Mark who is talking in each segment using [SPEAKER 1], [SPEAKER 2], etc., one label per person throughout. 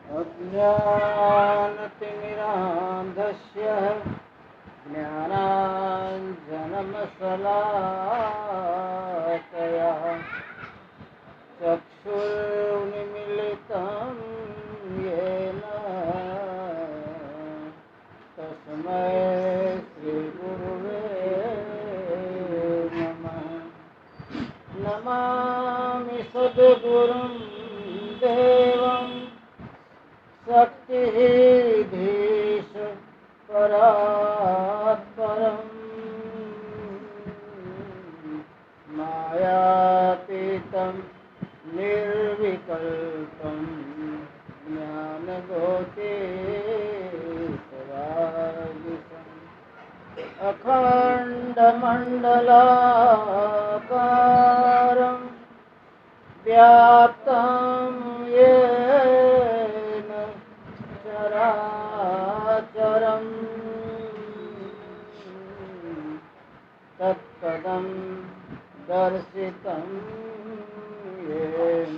[SPEAKER 1] अज्ञानतिमिरान्धस्य ज्ञानाञ्जनमशलाकया चक्षुर्निमीलितं येन तस्मै श्रीगुरुवे नमः। नमामि सद्गुरुं देवं शक्तिधीश परात्परम् मायातीतं निर्विकल्पं ज्ञानगोचरवागीशम् अखण्डमण्डलाकारं व्याप्तं येन चराचरं तत्पदं दर्शितं येन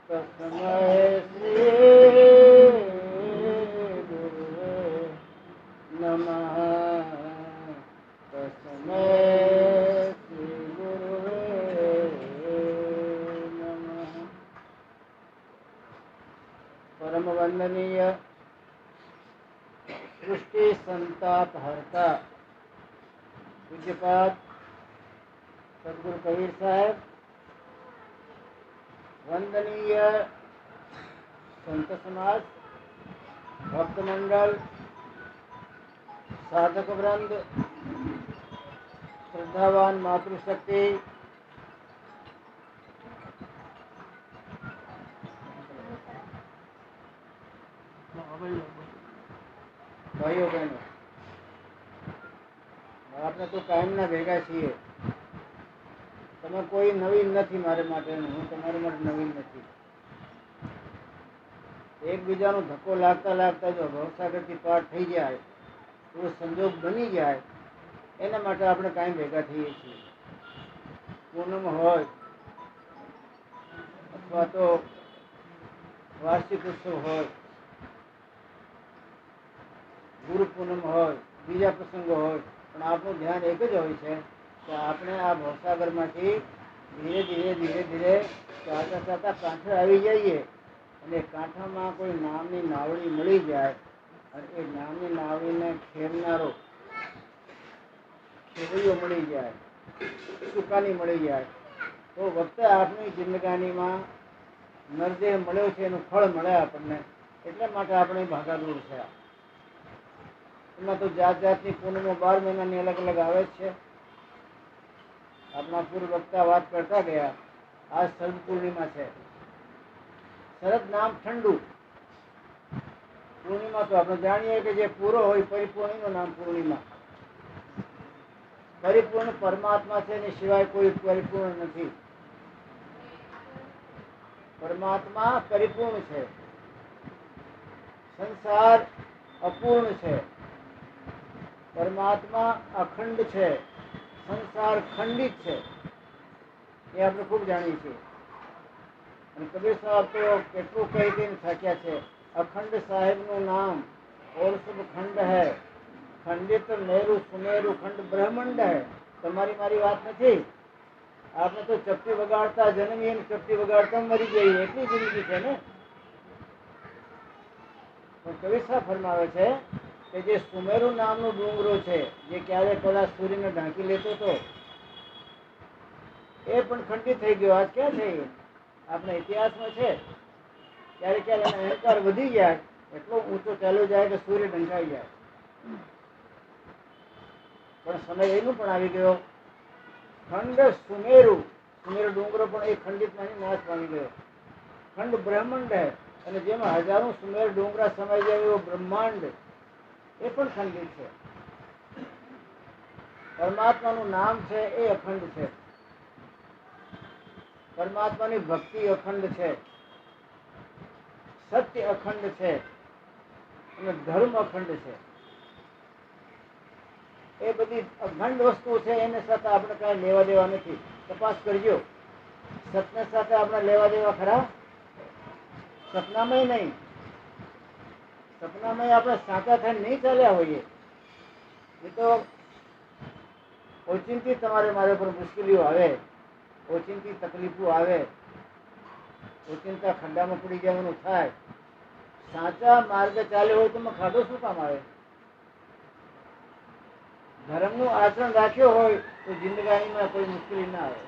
[SPEAKER 1] तस्मै श्रीगुरुवे नमः। तस्मै श्रीगुरुवे नमः। परम वंदनीय सृष्टि संताप हरता पूज्यपाद सदगुरु कबीर साहेब, वंदनीय संत समाज, भक्त मंडल, साधक वृंद, श्रद्धावान मातृशक्ति, भाइयों बहनों, આપણે તો કાયમના ભેગા છીએ. તમે કોઈ નવીન નથી મારે માટે, હું તમારા માટે નવીન નથી. એકબીજાનો ધક્કો લાગતા લાગતા જો ભવસાગરથી પાર થઈ જાય, એવો સંજોગ બની જાય, એના માટે આપણે કાયમ ભેગા થઈએ છીએ. પૂનમ હોય અથવા તો વાર્ષિક ઉત્સવ હોય, ગુરુ પૂનમ હોય, બીજા પ્રસંગો હોય, પણ આપણું ધ્યાન એક જ હોય છે કે આપણે આ ભવસાગરમાંથી ધીરે ધીરે ધીરે ધીરે ચાલતા ચાલતા કાંઠે આવી જઈએ અને કાંઠામાં કોઈ નામની નાવડી મળી જાય અને એ નામની નાવડીને ખેરનારો ખેવડીઓ મળી જાય, સુકાની મળી જાય, તો વખતે આપણી જિંદગાનીમાં નરદેહ મળ્યો છે એનું ફળ મળે આપણને. એટલા માટે આપણે ભાગાદૂર છે. એમાં તો જાત જાતની પૂનમો 12 મહિનાની અલગ અલગ આવે છે. આપણા પૂર્વ વક્તા વાત કરતા ગયા, આ શરદ પૂર્ણિમા છે. શરદ નામ ઠંડુ, પૂર્ણિમા તો આપણે જાણીએ કે જે પૂરો હોય પરિપૂર્ણિનું નામ પૂર્ણિમા. પરિપૂર્ણ પરમાત્મા છે, એની સિવાય કોઈ પરિપૂર્ણ નથી. પરમાત્મા પરિપૂર્ણ છે, સંસાર અપૂર્ણ છે. પરમાત્મા અખંડ છે, સંસાર ખંડિત છે. એ આપણે ખૂબ જાણીએ છીએ. અને કબીર સાહેબ તો કેટલું કહી કહીને થાક્યા છે. અખંડ સાહેબનું નામ ઓર સબ ખંડ હૈ, ખંડિત મેરુ સુમેરુ ખંડ બ્રહ્માંડ હૈ. તમારી મારી વાત નથી. આપણે તો ચપટી વગાડતા જન્મીએ ને ચપટી વગાડતા મરી જઈએ, એટલી જિંદગી છે ને. પણ કબીર સાહેબ ફરમાવે છે કે જે સુમેરુ નામનો ડુંગરો છે, જે ક્યારેક કદાચ સૂર્યને ઢાંકી લેતો હતો, એ પણ ખંડિત થઈ ગયો. આજ ક્યાં છે? આપણા ઇતિહાસમાં છે. ક્યારેક ક્યારે અહંકાર વધી જાય, એટલો ઊંચો ચાલ્યો જાય કે સૂર્ય ઢંકાઈ જાય. પણ સમય એનું પણ આવી ગયો. ખંડ સુમેરુ, સુમેરુ ડુંગરો પણ એ ખંડિતમાંથી નાશ પામી ગયો. ખંડ બ્રહ્માંડ હે, અને જેમાં હજારો સુમેર ડુંગરા સમાઈ જાય એવો બ્રહ્માંડ, એ પણ ખંડિત છે. પરમાત્માનું નામ છે એ અખંડ છે. પરમાત્માની ભક્તિ અખંડ છે, સત્ય અખંડ છે અને ધર્મ અખંડ છે. એ બધી અખંડ વસ્તુ છે, એને સાથે આપણે કાંઈ લેવા દેવા નથી. તપાસ કરજો, સત્ય સાથે આપણે લેવા દેવા ખરા? સપનામાં નહીં. સપનામાં આપણે સાચા થઈને નહીં ચાલ્યા હોઈએ. એ તો ઓચિંતી તમારે મારે પર મુશ્કેલીઓ આવે, ઓચિંતી તકલીફો આવે, ઓચિંતા ખંડામાં પડી જવાનું થાય. સાચા માર્ગે ચાલ્યો હોય તો ખાધો શું કામ આવે? ધર્મનું આચરણ રાખ્યો હોય તો જિંદગાનીમાં કોઈ મુશ્કેલી ના આવે.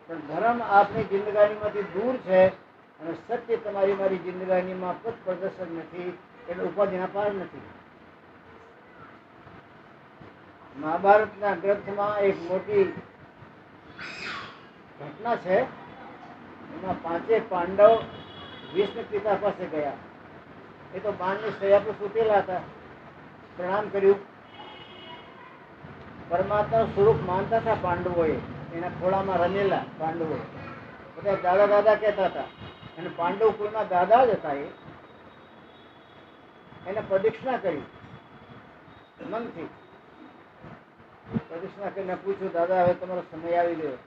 [SPEAKER 1] પણ ધર્મ આપણી જિંદગાનીમાંથી દૂર છે અને સત્ય તમારી મારી જિંદગાનીમાં પદ પ્રદર્શન નથી, એટલે ઉપાધિના પાર નથી. મહાભારતના ગ્રંથમાં એક મોટી ઘટના છે. એમાં 5 પાંડવ વિષ્ણુ પિતા પાસે ગયા. એ તો બાણની સયા પર સૂતેલા હતા. પ્રણામ કર્યું. પરમાત્માનું સ્વરૂપ માનતા હતા પાંડવોએ. એના ખોળામાં રમેલા પાંડવો બધા દાદા દાદા કહેતા હતા. અને પાંડવ કુળના દાદા જ હતા. એને પ્રદક્ષિણા કરી મનથી. પ્રદક્ષિણા કરીને પૂછ્યું, દાદા હવે તમારો સમય આવી ગયો.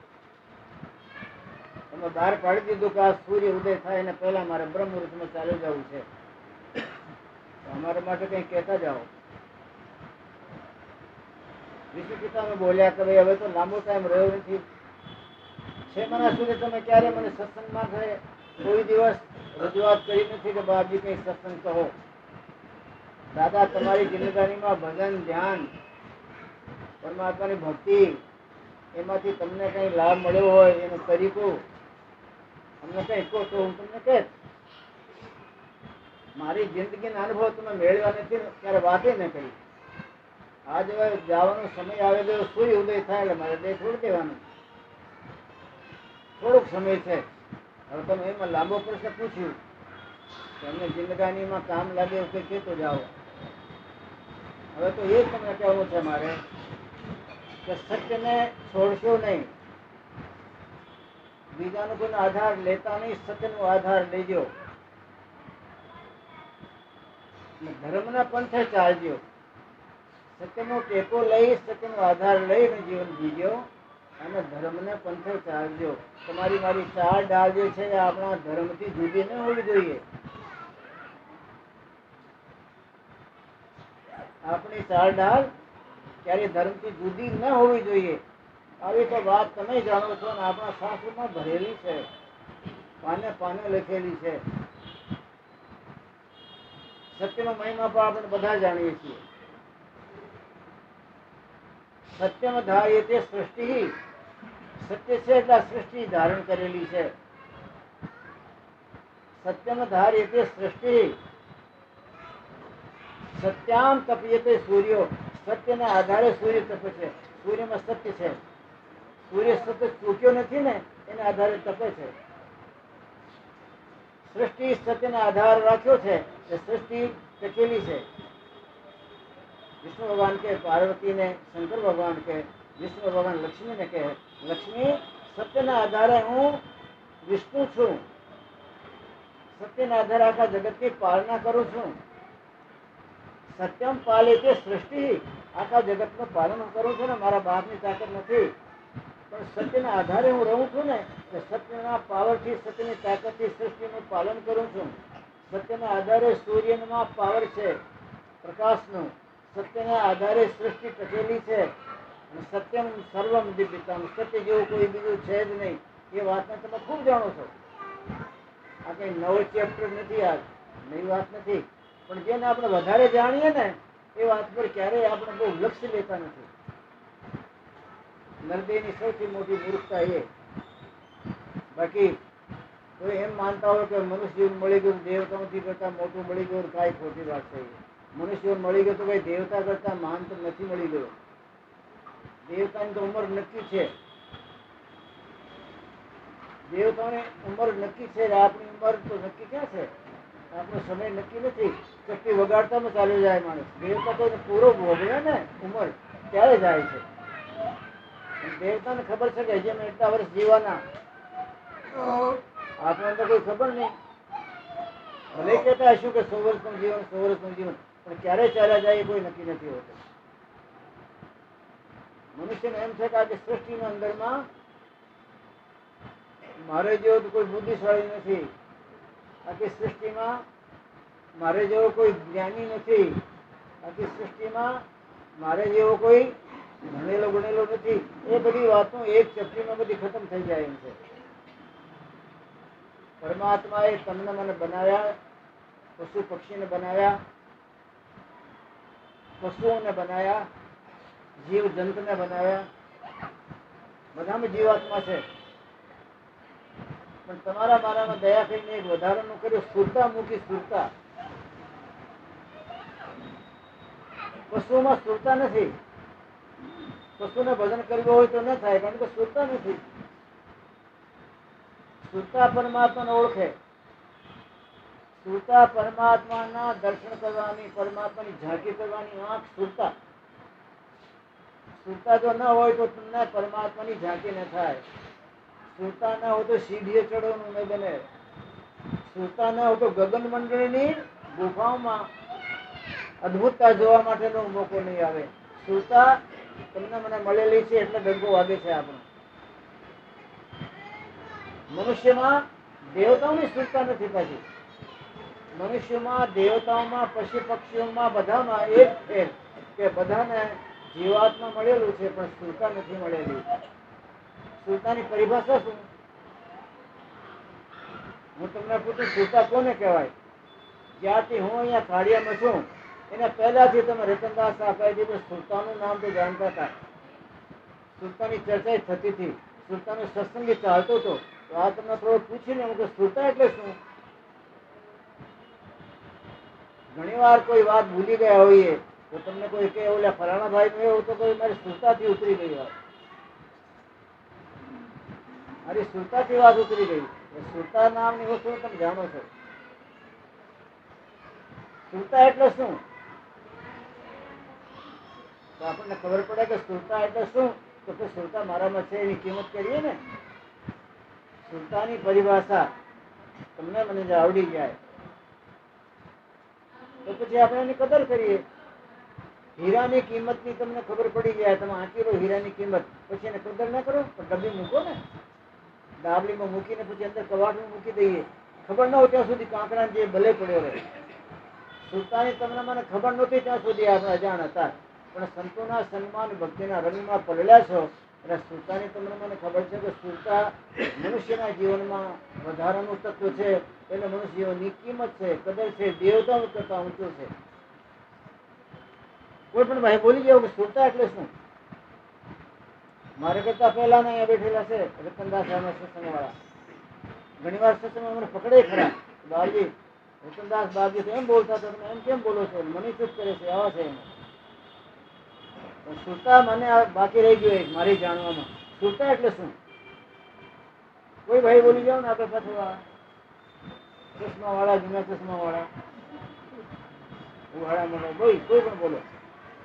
[SPEAKER 1] તમે બહાર પાડી દીધું કે આ સૂર્ય ઉદય થાય એને પહેલા મારે બ્રહ્મ મુહૂર્તમાં ચાલી જવું છે. અમારા માટે કઈ કહેતા જાઓ. વિષ્ણુ પિતામે બોલ્યા કે ભાઈ હવે તો લાંબો ટાઈમ રહ્યો નથી. 6 મહિના સુધી તમે ક્યારે મને સત્સંગમાં કોઈ દિવસ રજૂઆત કરી નથી કે બાપજી કઈ સત્સંગ કહો. દાદા તમારી જિંદગાનીમાં ભજન ધ્યાન પરમાત્માની ભક્તિ એમાંથી તમને કઈ લાભ મળ્યો હોય એનો તરીકો અમને કઈ કહો તો હું તમને કહે. મારી જિંદગીના અનુભવ તમે મેળવ્યા નથી, ત્યારે વાતે ન કરી. આજ હવે જવાનો સમય આવે તો સૂર્ય ઉદય થાય એટલે મારે દેહ છોડી દેવાનું. થોડોક સમય છે. હવે તમે એમાં લાંબો પ્રશ્ન પૂછ્યું કે અમને જિંદગાનીમાં કામ લાગે એવું કંઈ કહેતો જાઓ. હવે તો એ તમને કહેવું છે મારે કે સત્યને છોડશો નહીં. બીજાનો કોઈનો આધાર લેતા નહીં, સત્યનો આધાર લેજો. ધર્મના પંથે ચાલજો. સત્યનો ટેકો લઈ, સત્યનો આધાર લઈને જીવન જીજો અને ધર્મને પંથે ચાલજો. તમારી મારી ચાર ડાળ જે છે એ આપણા ધર્મથી જુદી ન હોવી જોઈએ. આપણી ચાર ડાળ ક્યારે ધર્મથી જુદી ન હોવી જોઈએ. આવી તો વાત તમે જાણો છો અને આપણા શાસ્ત્રમાં ભરેલી છે, પાને પાને લખેલી છે. સત્યનો મહિમા પણ આપણે બધા જાણીએ છીએ. સત્યમ ધાર્યતે સૃષ્ટિ. સત્ય છે એટલે સૃષ્ટિ ધારણ કરેલી છે. સત્યમ ધાર્યતે સૃષ્ટિ. સત્યામ તપ્યતે સૂર્યો. સત્યના આધારે સૂર્ય તપે છે. સૂર્યમાં સત્ય છે. સૂર્ય સતત ચૂક્યો નથી ને, એના આધારે તપે છે. સૃષ્ટિ સત્યના આધાર રાખ્યો છે. એ સૃષ્ટિ ટકેલી છે. વિષ્ણુ ભગવાન કે પાર્વતીને, શંકર ભગવાન કે વિષ્ણુ ભગવાન લક્ષ્મીને કહે, લક્ષ્મી સત્યના આધારે હું વિષ્ણુ છું. સત્યના આધારે આખા જગતની પાલના કરું છું. સત્યમ પાલે તે સૃષ્ટિ. આખા જગતનું પાલન કરું છું ને, મારા બાપની તાકાત નથી. પણ સત્યના આધારે હું રહું છું ને, સત્યના પાવરથી, સત્યની તાકાતથી સૃષ્ટિનું પાલન કરું છું. સત્યના આધારે સૂર્યમાં પાવર છે પ્રકાશનું. સત્યના આધારે સૃષ્ટિ ટકેલી છે. અને સત્યમ સર્વમ દિવ્યતમ. સત્ય જેવું કોઈ બીજું છે જ નહીં. એ વાતને તમે ખૂબ જાણો છો. આ કઈ નવો ચેપ્ટર નથી, આ નવી વાત નથી. પણ જેને આપણે વધારે જાણીએ ને એ વાત પર ક્યારેય આપણે બહુ લક્ષ્ય લેતા નથી. નરદેહની સૌથી મોટી મૂર્ખતા એ. બાકી કોઈ એમ માનતા હોય કે મનુષ્ય જીવન મળી ગયું, દેવતાઓથી કરતા મોટું મળી ગયું, કાંઈ ખોટી વાત છે. મનુષ્ય મળી ગયો તો કઈ દેવતા કરતા મહાન તો નથી મળી ગયો. દેવતાની તો ઉંમર નક્કી છે. દેવતાની ઉંમર નક્કી છે. આપણી ઉંમર તો નક્કી ક્યાં છે? આપણો સમય નક્કી નથી. ચક્કી વગાડતામાં ચાલ્યો જાય માણસ. દેવતા તો પૂરો ભોગવે ને ઉંમર ત્યારે જાય છે. દેવતાને ખબર છે કે હજી અમે એટલા વર્ષ જીવવાના. આપણે તો કોઈ ખબર નહીં. ભલે કહેતા હશું કે 100 વર્ષનું જીવન, 100 વર્ષનું જીવન, પણ ક્યારે ચાલ્યા જાય એ કોઈ નક્કી નથી હોતું. મનુષ્યને એમ છે કે આ સૃષ્ટિના અંદરમાં મારે જેવો તો કોઈ બુદ્ધિશાળી નથી. આખી સૃષ્ટિમાં મારે જેવો કોઈ જ્ઞાની નથી, આખી સૃષ્ટિમાં મારે જેવો કોઈ ભણેલો ગણેલો નથી. એ બધી વાતો એક ચપટીમાં બધી ખતમ થઈ જાય એમ છે. પરમાત્માએ તમને મને બનાવ્યા, પશુ પક્ષીને બનાવ્યા, પશુઓને બનાવ્યા, જીવ જંતુને બનાવ્યા, બધામાં જીવાત્મા છે. પણ તમારા મારામાં દયા કરીને એક વધારાનું કર્યું, સ્થૂળતા મૂકી. સ્થૂળતા પશુમાં સ્થૂળતા નથી. પશુને ભજન કરવું હોય તો ન થાય, કારણ કે સ્થૂળતા નથી. સ્થૂળતા પરમાત્માને ઓળખે. સ્થૂળતા પરમાત્માના દર્શન કરવાની, પરમાત્માની ઝાંકી કરવાની આંખ સ્થૂળતા. સ્થૂળતા જો ન હોય તો તમને પરમાત્માની ઝાંકી ન થાય. સ્થૂળતા ન હોય તો સીડીએ ચડવાનું ન બને. સ્થૂળતા ન હોય તો ગગન મંડળની ગુફાઓમાં અદ્ભુતતા જોવા માટેનો મોકો નહીં આવે. સ્થૂળતા તમને મને મળેલી છે એટલે ડંકો વાગે છે આપણો. મનુષ્યમાં દેવતાઓની સ્થૂળતા નથી. પાછી મનુષ્યમાં, દેવતાઓમાં, પશુ પક્ષીઓમાં બધામાં એક છે કે બધાને જીવાત્મા મળેલું છે, પણ સ્થૂળતા નથી મળેલી. સ્થૂળતાની પરિભાષા શું? હું તમને પૂછું, સ્થૂળતા કોને કહેવાય? જ્યાંથી હું અહીંયા થાળિયામાં છું એને પહેલાથી તમે રતનદાસ આપાયજી તો સ્થૂળતાનું નામ તો જાણતા હતા. સ્થૂળતાની ચર્ચા થતી હતી, સ્થૂળતાનો સત્સંગ ચાલતો હતો. તો આ તમને થોડું પૂછીને હું કે સ્થૂળતા એટલે શું? ઘણી વાર કોઈ વાત ભૂલી ગયા હોઈએ તો તમને કોઈ કે ઓલા ફલાણા ભાઈ નું એવું તો કોઈ મારી સ્થૂળતાથી ઉતરી ગઈ વાત, મારી સ્થૂળતાથી વાત ઉતરી ગઈ. સ્થૂળતા નામની વસ્તુ તમે જાણો છો. સ્થૂળતા એટલે શું? તો આપણને ખબર પડે કે સ્થૂળતા એટલે શું. તો સ્થૂળતા મારામાં છે એની કિંમત કરીએ ને. સ્થૂળતાની પરિભાષા તમને મને જે આવડી જાય તો પછી આપણે એની કદર કરીએ. હીરાની કિંમતની તમને ખબર પડી જાય, તમે આંકી લો હીરાની કિંમત, પછી એને કદર ના કરો તો ડબ્બી મૂકો ને. ડાબલીમાં મૂકીને પછી અંદર કવાટમાં મૂકી દઈએ, ખબર ન હોય ત્યાં સુધી કાંકરા જે ભલે પડ્યો રહે. સ્થૂળતાની તમને મને ખબર નહોતી ત્યાં સુધી આપણે અજાણ હતા, પણ સંતોના સન્માન ભક્તિના રંગમાં પલળ્યા છો એટલે સ્થૂળતાની તમને મને ખબર છે કે સ્થૂળતા મનુષ્યના જીવનમાં વધારાનું તત્વ છે. એટલે મનુષ્ય જીવનની કિંમત છે, કદર છે, દેવતાઓ કરતા ઊંચો છે. કોઈ પણ ભાઈ બોલી ગયો કે સ્થૂળતા એટલે શું? મારે કરતા પહેલા અહીંયા બેઠેલા છે રતનદાસ સત્સંગ વાળા. ઘણી વાર સત્સંગમાં મને પકડે ખરા, બાબજી રતનદાસ બાબજી તો એમ બોલતા હતા, તમે એમ કેમ બોલો છો? મને ચૂપ કરે છે, આવા છે એમ. સ્થૂળતા મને બાકી રહી ગયું એક મારી જાણવામાં. સ્થૂળતા એટલે શું? કોઈ ભાઈ બોલી જાવ ને આપણે પાછું ચશ્મા વાળા, જૂના ચશ્મા વાળા, ઉહાડા મળે, કોઈ પણ બોલો.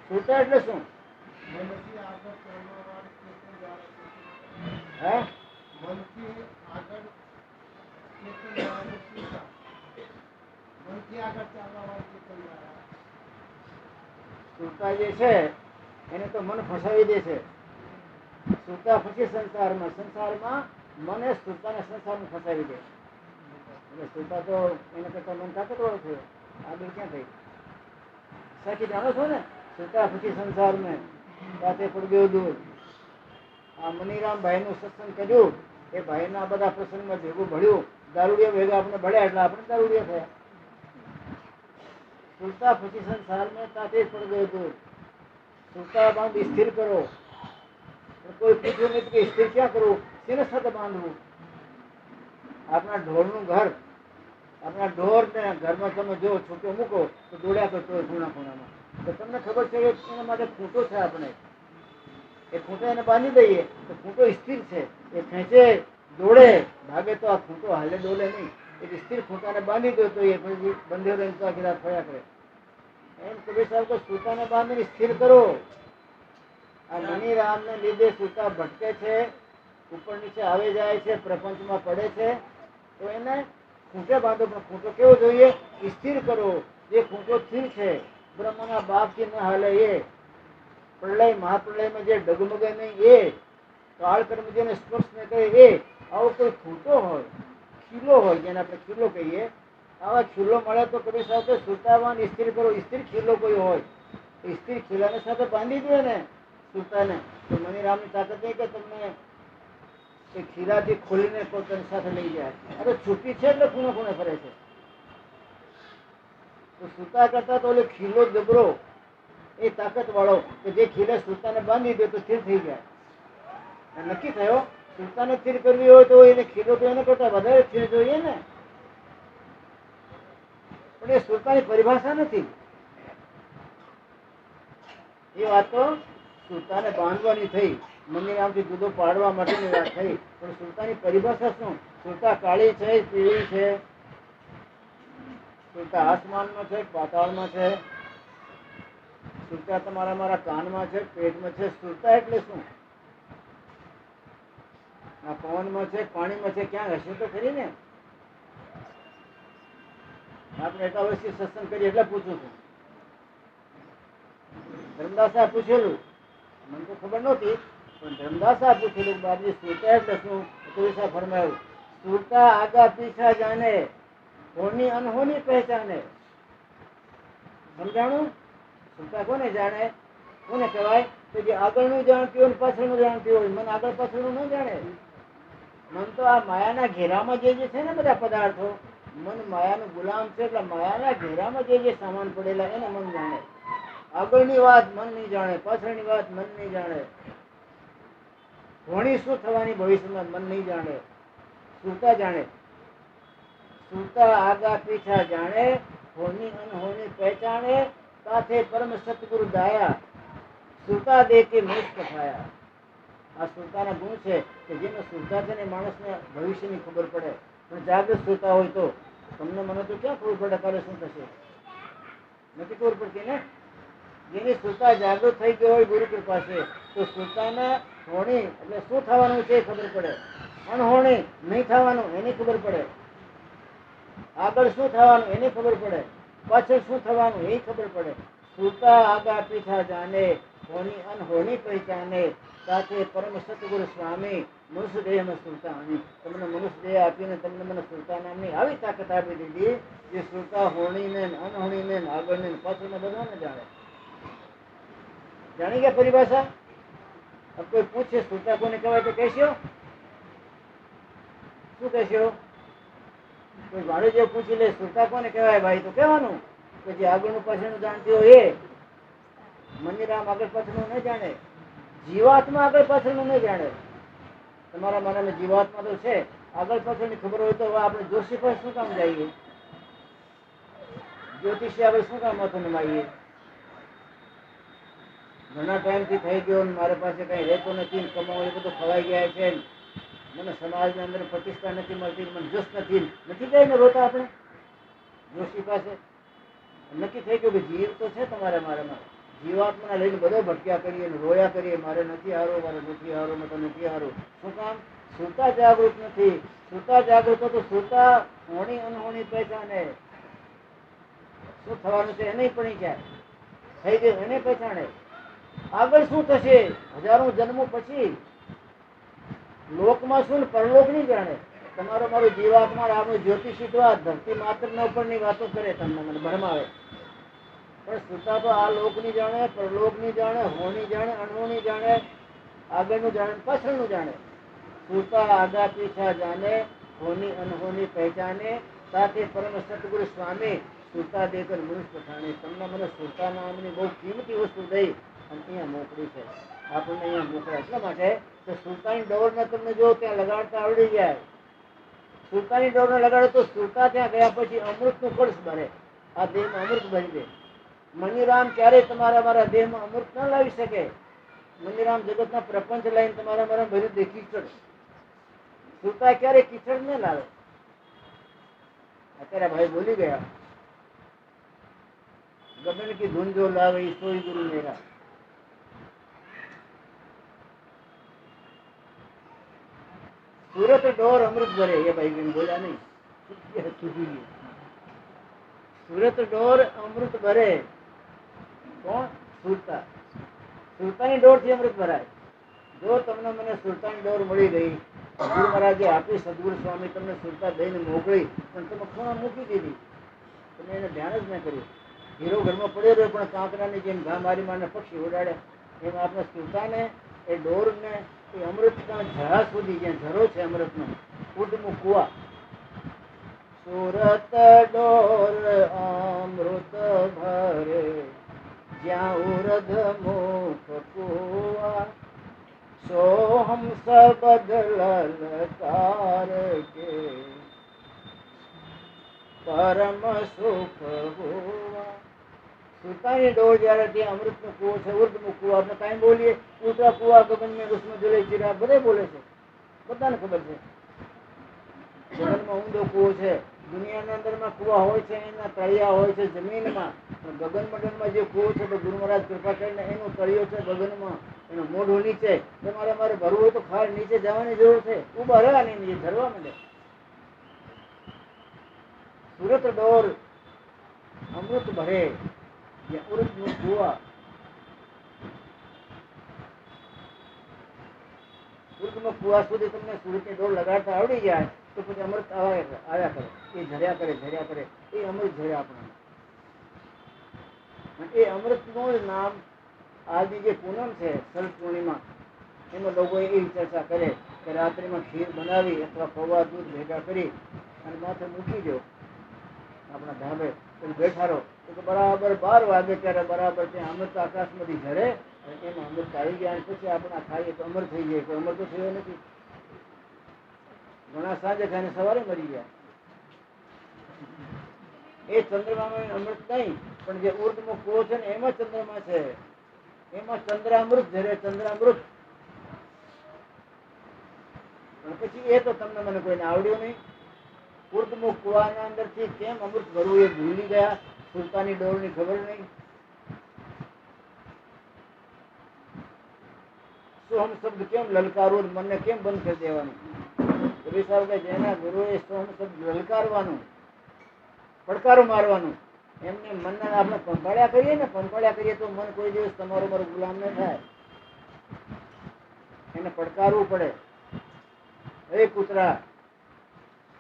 [SPEAKER 1] સ્થૂળતા એટલે શું? હે? સ્થૂળતા જે છે એને તો મન ફસાવી દે છે. સ્થૂળતા પછી સંસારમાં મને સ્થૂળતાને સંસારમાં ફસાવી દે. એટલે સ્થૂળતા તો એના કરતા મન તાકતવાળું થયું, આગળ ક્યાં થઈ? સાચી જાણો છો ને? સ્થૂળતા પછી સંસારમાં સાથે પડ ગયો દૂર. આ મનીરામ ભાઈ નું સત્સંગ કર્યું, એ ભાઈ ના બધા પ્રસંગમાં ભેગું ભળ્યું, દારૂડિયા ભેગા આપણે ભળ્યા એટલે આપણે દારૂડિયા થયા. સ્થૂળતા પછી સંસારમાં સાથે પડ ગયો દૂર. સ્થૂળતા બાંધ સ્થિર કરો. કોઈ પૂછ્યું નથી કે સ્થિર ક્યાં કરવું, શેને સાથે બાંધવું? આપણા ઢોરનું ઘર, આપણા ઢોર ને ઘરમાં તમે જો છૂટો મૂકો તો દોડ્યા કરતો હોય ખૂણા ખૂણામાં. તો તમને ખબર છે કે એના માટે ખૂંટો છે. આપણે એ ખૂંટો એને બાંધી દઈએ તો ખૂંટો સ્થિર છે. એ ખેંચે દોડે ભાગે તો આ ખૂંટો હાલે ડોલે નહીં. એક સ્થિર ખૂંટાને બાંધી દો તો એ પછી બંધેલો રહીને તો આખી રાત ફર્યા કરે. એમ કબીર સાહેબ તો સ્થૂળતાને બાંધીને સ્થિર કરો. આ મનીરામને લીધે સ્થૂળતા ભટકે છે, ઉપર નીચે આવે જાય છે, પ્રપંચમાં પડે છે. તો એને ખૂંટે બાંધો, પણ ખૂંટો કેવો જોઈએ? સ્થિર કરો. જે ખૂંટો સ્થિર છે, બ્રહ્મના બાપથી ન હાલે એ, પ્રલય મહાપ્રલયમાં જે ડગમગે નહીં એ, કાળ કર્મ જેને સ્પર્શ ન કરે એ, આવો કોઈ ખૂંટો હોય, ખીલો હોય, જેને આપણે ખીલો કહીએ, આવા ખીલો મળે તો કબીર સાહેબ તો સુતાવાન સ્ત્રી કરો, સ્ત્રી ખીલો કોઈ હોય સ્ત્રી ખીલાને સાથે બાંધી દે ને સુતાને, તો મનીરામની તાકાત નહીં કે તમને એ ખીલાથી ખોલીને પોતાની સાથે લઈ જાય. અરે છુપી છે એટલે ખૂણે ખૂણે ફરે છે. તો સુતા કરતા તો ઓલો ખીલો જબરો એ તાકાત વાળો કે જે ખીલે સુતાને બાંધી દે તો સ્થિર થઈ જાય. નક્કી થયો સુતાને સ્થિર કરવી હોય તો એને ખીલો તો એને કરતા વધારે સ્થિર જોઈએ ને. પણ એ સુરતાની પરિભાષા નથી. એ વાત તો સુરતાને બાંધવાની થઈ, મંદિરામથી જુદો પાડવા માટેની વાત થઈ. પણ સુરતાની પરિભાષા શું? સુરતા કાળી છે, પીળી છે, સુરતા આસમાનમાં છે, પાતાળમાં છે, સુરતા તમારા મારા કાનમાં છે, પેટમાં છે. સુરતા એટલે શું? આ પવનમાં છે, પાણીમાં છે, ક્યાં હશે તો ખરી ને. આપણે એટલા વર્ષથી સત્સંગ કરીએ એટલે પૂછું છું. ધર્મદાસા પૂછેલું, મને તો ખબર નહોતી, પણ ધર્મદાસા પૂછેલું બાપજી સુરતા એટલે શું? તો ફરમાયું સુરતા આગા પીછા જાને, હોની અનહોની પહેચાને. સમજાણું? સુરતા કોને જાણે? કોને કહેવાય? તો જે આગળનું જાણતી હોય પાછળનું જાણતી હોય. મન આગળ પાછળનું ન જાણે. મન તો આ માયાના ઘેરામાં જે છે ને બધા પદાર્થો, મન માયાનું ગુલામ છે. એટલે માયાના ઘેરામાં જે સામાન પડેલા એને મન જાણે. આગળની વાત મન નહીં જાણે, પાછળની વાત મન નહીં જાણે, હોણી શું થવાની ભવિષ્યમાં મન નહીં જાણે. સુરતા જાણે. સુરતા આગા પીછા જાણે, હોની અનહોની પહેચાને, સાથે પરમ સતગુરુ દાયા, સુરતા દે કે મોક્ષ પઠાયા. આ સુરતાના ગુણ છે કે જેમાં સુરતા છે ને માણસને ભવિષ્યની ખબર પડે. પણ જાગૃત સુરતા હોય તો તમને મને તો ક્યાં ખબર પડે કાલે શું થશે? નથી ખબર પડતી ને. જેની સુરતા જાગૃત થઈ ગઈ હોય ગુરુ કૃપા છે તો સુરતાના હોણી એટલે શું થવાનું છે ખબર પડે, અનહોણી નહીં થવાનું એની ખબર પડે, આગળ શું થવાનું એની ખબર પડે, પાછળ શું થવાનું એ ખબર પડે. સુરતા આગા પીછા જાને, હોની અનહોની પહેચાને, સાથે પરમ સતગુરુ સ્વામી મનુષ્ય દેહમાં સુરતા આની. તમને મનુષ્ય દેહ આપીને તમને મને સુરતા નામની આવી તાકાત આપી દીધી જે સુરતા હોણીને અનહોણીને આગળને પાછળને બધાને જાણે. જાણી ગયા પરિભાષા? કોઈ પૂછે સુરતા કોને કહેવાય તો કહેશો? શું કહેશો? કોઈ ભાડું જે પૂછી લે સુરતા કોને કહેવાય ભાઈ તો કહેવાનું કે જે આગળનું પાછળનું જાણતી હોય એ. મંદિરામ આગળ પાછળનું ન જાણે, જીવાત્મા આગળ પાછળનું ન જાણે. તમારા મારામાં જીવાત્મા તો છે, આગળ પાછળની ખબર હોય તો આપણે જોશી પર શું કામ જઈએ? જ્યોતિષી આપણે શું કામ માથું નમાઈએ? ઘણા ટાઈમથી થઈ ગયો મારી પાસે કઈ રહેતો નથી, કમાવું બધું ખવાઈ ગયા છે, મને સમાજની અંદર પ્રતિષ્ઠા નથી મળતી, મને જસ નથી જાય ને રોતા આપણે જોશી પાસે. નક્કી થઈ ગયું કે જીવ તો છે તમારે મારામાં, જીવાત્માને લઈને બધો ભટક્યા કરીએ, રોયા કરીએ, મારે નથી હારો, મારે નથી હારો, મને નથી હારો. શું કામ? સુરતા જાગૃત નથી. સુરતા જાગૃત તો સુરતા હોણી અનહોણી પહેચાને, શું થવાનું છે એને પણ ક્યાં થઈ ગયું એને પહેચાને. આગળ શું થશે હજારો જન્મો પછી, લોકમાં શું પરલોક નહીં જાણે. તમારો મારું જીવાત્મા આપણું જ્યોતિષી તો આ ધરતી માત્ર ઉપરની વાતો કરે, તમને મને ભરમાવે. પણ સુરતા તો આ લોક ની જાણે, પરલોક ની જાણે, હોની જાણે, અણહોની જાણે, આગળનું જાણે, પાછળનું જાણે. સુરતા આગા પીછા જાણે, હોની અનહોની પહેચાને, સાથે પરમ સતગુરુ સ્વામી સુરતા દેકર મનુષ્ય પઠાણે. તમને મને સુરતા નામની બહુ કિંમતી વસ્તુ દઈ અને અહીંયા મોકલી છે. આપણને અહીંયા મોકલ્યા એટલા માટે કે સુરતાની ડોરને તમને જો ત્યાં લગાડતા આવડી જાય, સુરતાની ડોરને લગાડો તો સુરતા ત્યાં ગયા પછી અમૃતનું કળશ ભરે, આ દેહમાં અમૃત ભરી દે. મનીરામ ક્યારેય તમારા મારા દેહમાં અમૃત ન લાવી શકે. મનીરામ જગતના પ્રપંચ લઈને તમારા મારા ભર્યું દે કીચડ. સુરતા ક્યારેય કીચડ ન લાવે. અત્યારે ભાઈ બોલી ગયા, ગગન કી ધૂન જો લાવે સોઈ ગુરુ મેરા. સુરત ડોર અમૃત ભરે, એ ભાઈ બોલ્યા નહીં, સુરત ડોર અમૃત ભરે. કોણ? સુરતા. સુરતાની ડોર થી અમૃત ભરાય. જો તમને મને સુરતાની ડોર મળી ગઈ, ગુરુ મહારાજે આપી, સદગુરુ સ્વામી તમને સુરતા દઈને મોકલી, પણ તમે ખૂણા મૂકી દીધી, તમે એને ધ્યાન જ ન કર્યું. હીરો ઘરમાં પડ્યો રહ્યો પણ કાંકરાની જેમ ઘા મારી મારને પક્ષી ઉડાડે એમ આપણે સુરતાને એ ડોરને એ અમૃતના ઝરા સુધી જ્યાં ઝરો છે અમૃતનો ઉડમું કુવા. સુરત ડોર અમૃત ભરે જ્યાં ઉરધ મુખ કુવા સો હમ સબદ લલકાર કે પરમ સુખ હોવા. સુરતાની ડોર જયારે ત્યાં અમૃતનો કુવો છે ઉર્ધમુખ કુવો આપણે કાંઈ બોલીએ ઊંચા કુવા ગગન મેં ઉષ્મ જલે ચીરા બધે બોલે છે, બધાને ખબર છે. ગગનમાં ઊંડો કુવો છે, દુનિયાની અંદરમાં કુવા હોય છે એના તળિયા હોય છે જમીનમાં. ગગન મંડળમાં જે કુવો છે તો ગુરુ મહારાજ કૃપા કરીને એનો તળિયો છે ગગનમાં, એનો મોઢું નીચે. તમારે અમારે ભરવું હોય તો ખાલી નીચે જવાની જરૂર છે, ઉભા રહેવાની નીચે ધરવા માંડે. સુરત ડોર અમૃત ભરે જ્યાં ઉર્ધમુખ કુવા. ઉર્ધમુખ કુવા સુધી તમને સુરતની ડોર લગાડતા આવડી જાય તો પછી અમૃત આવ્યા કરે, એ ઝર્યા કરે એ અમૃત ઝરે આપણા. એ અમૃતનું નામ આજની જે પૂનમ છે શરદ પૂર્ણિમા એમાં લોકો એવી ચર્ચા કરે કે રાત્રિમાં ખીર બનાવી અથવા પૌવા દૂધ ભેગા કરી અને માથે મૂકી દો આપણા ધાબે બેઠા રહો તો બરાબર 12 વાગે ત્યારે બરાબર ત્યાં અમૃત આકાશમાંથી ઝરે અને એમાં અમૃત આવી ગયા અને પછી આપણે ખાઈએ તો અમર થઈ જાય. કોઈ અમર તો થયો નથી. ઘણા સાંજે ખાઈને સવારે મરી ગયા. એ ચંદ્રમામાં અમૃત નહીં પણ જે ઉર્ધમુખ કુવો છે ને એમાં ચંદ્રમા છે, એમાં ચંદ્રામૃત ઝરે ચંદ્રામૃત. પછી એ તો તમને મને કોઈને આવડ્યું નહીં. ઉર્ધમુખ કુવાના અંદરથી કેમ અમૃત ભરવું એ ભૂલી ગયા. સુરતાની ડોરની ખબર નહીં. સોહમ શબ્દ કેમ લલકારવું, મનને કેમ બંધ કરી દેવાનું. કબીર સાહેબ જેના ગુરુએ સોહમ શબ્દ લલકારવાનું, પડકારો મારવાનું, એમને મનને આપણે પંપાળ્યા કરીએ તો મન કોઈ દિવસ તમારો મારો ગુલામ ન થાય. એને પડકારવું પડે. હે કૂતરા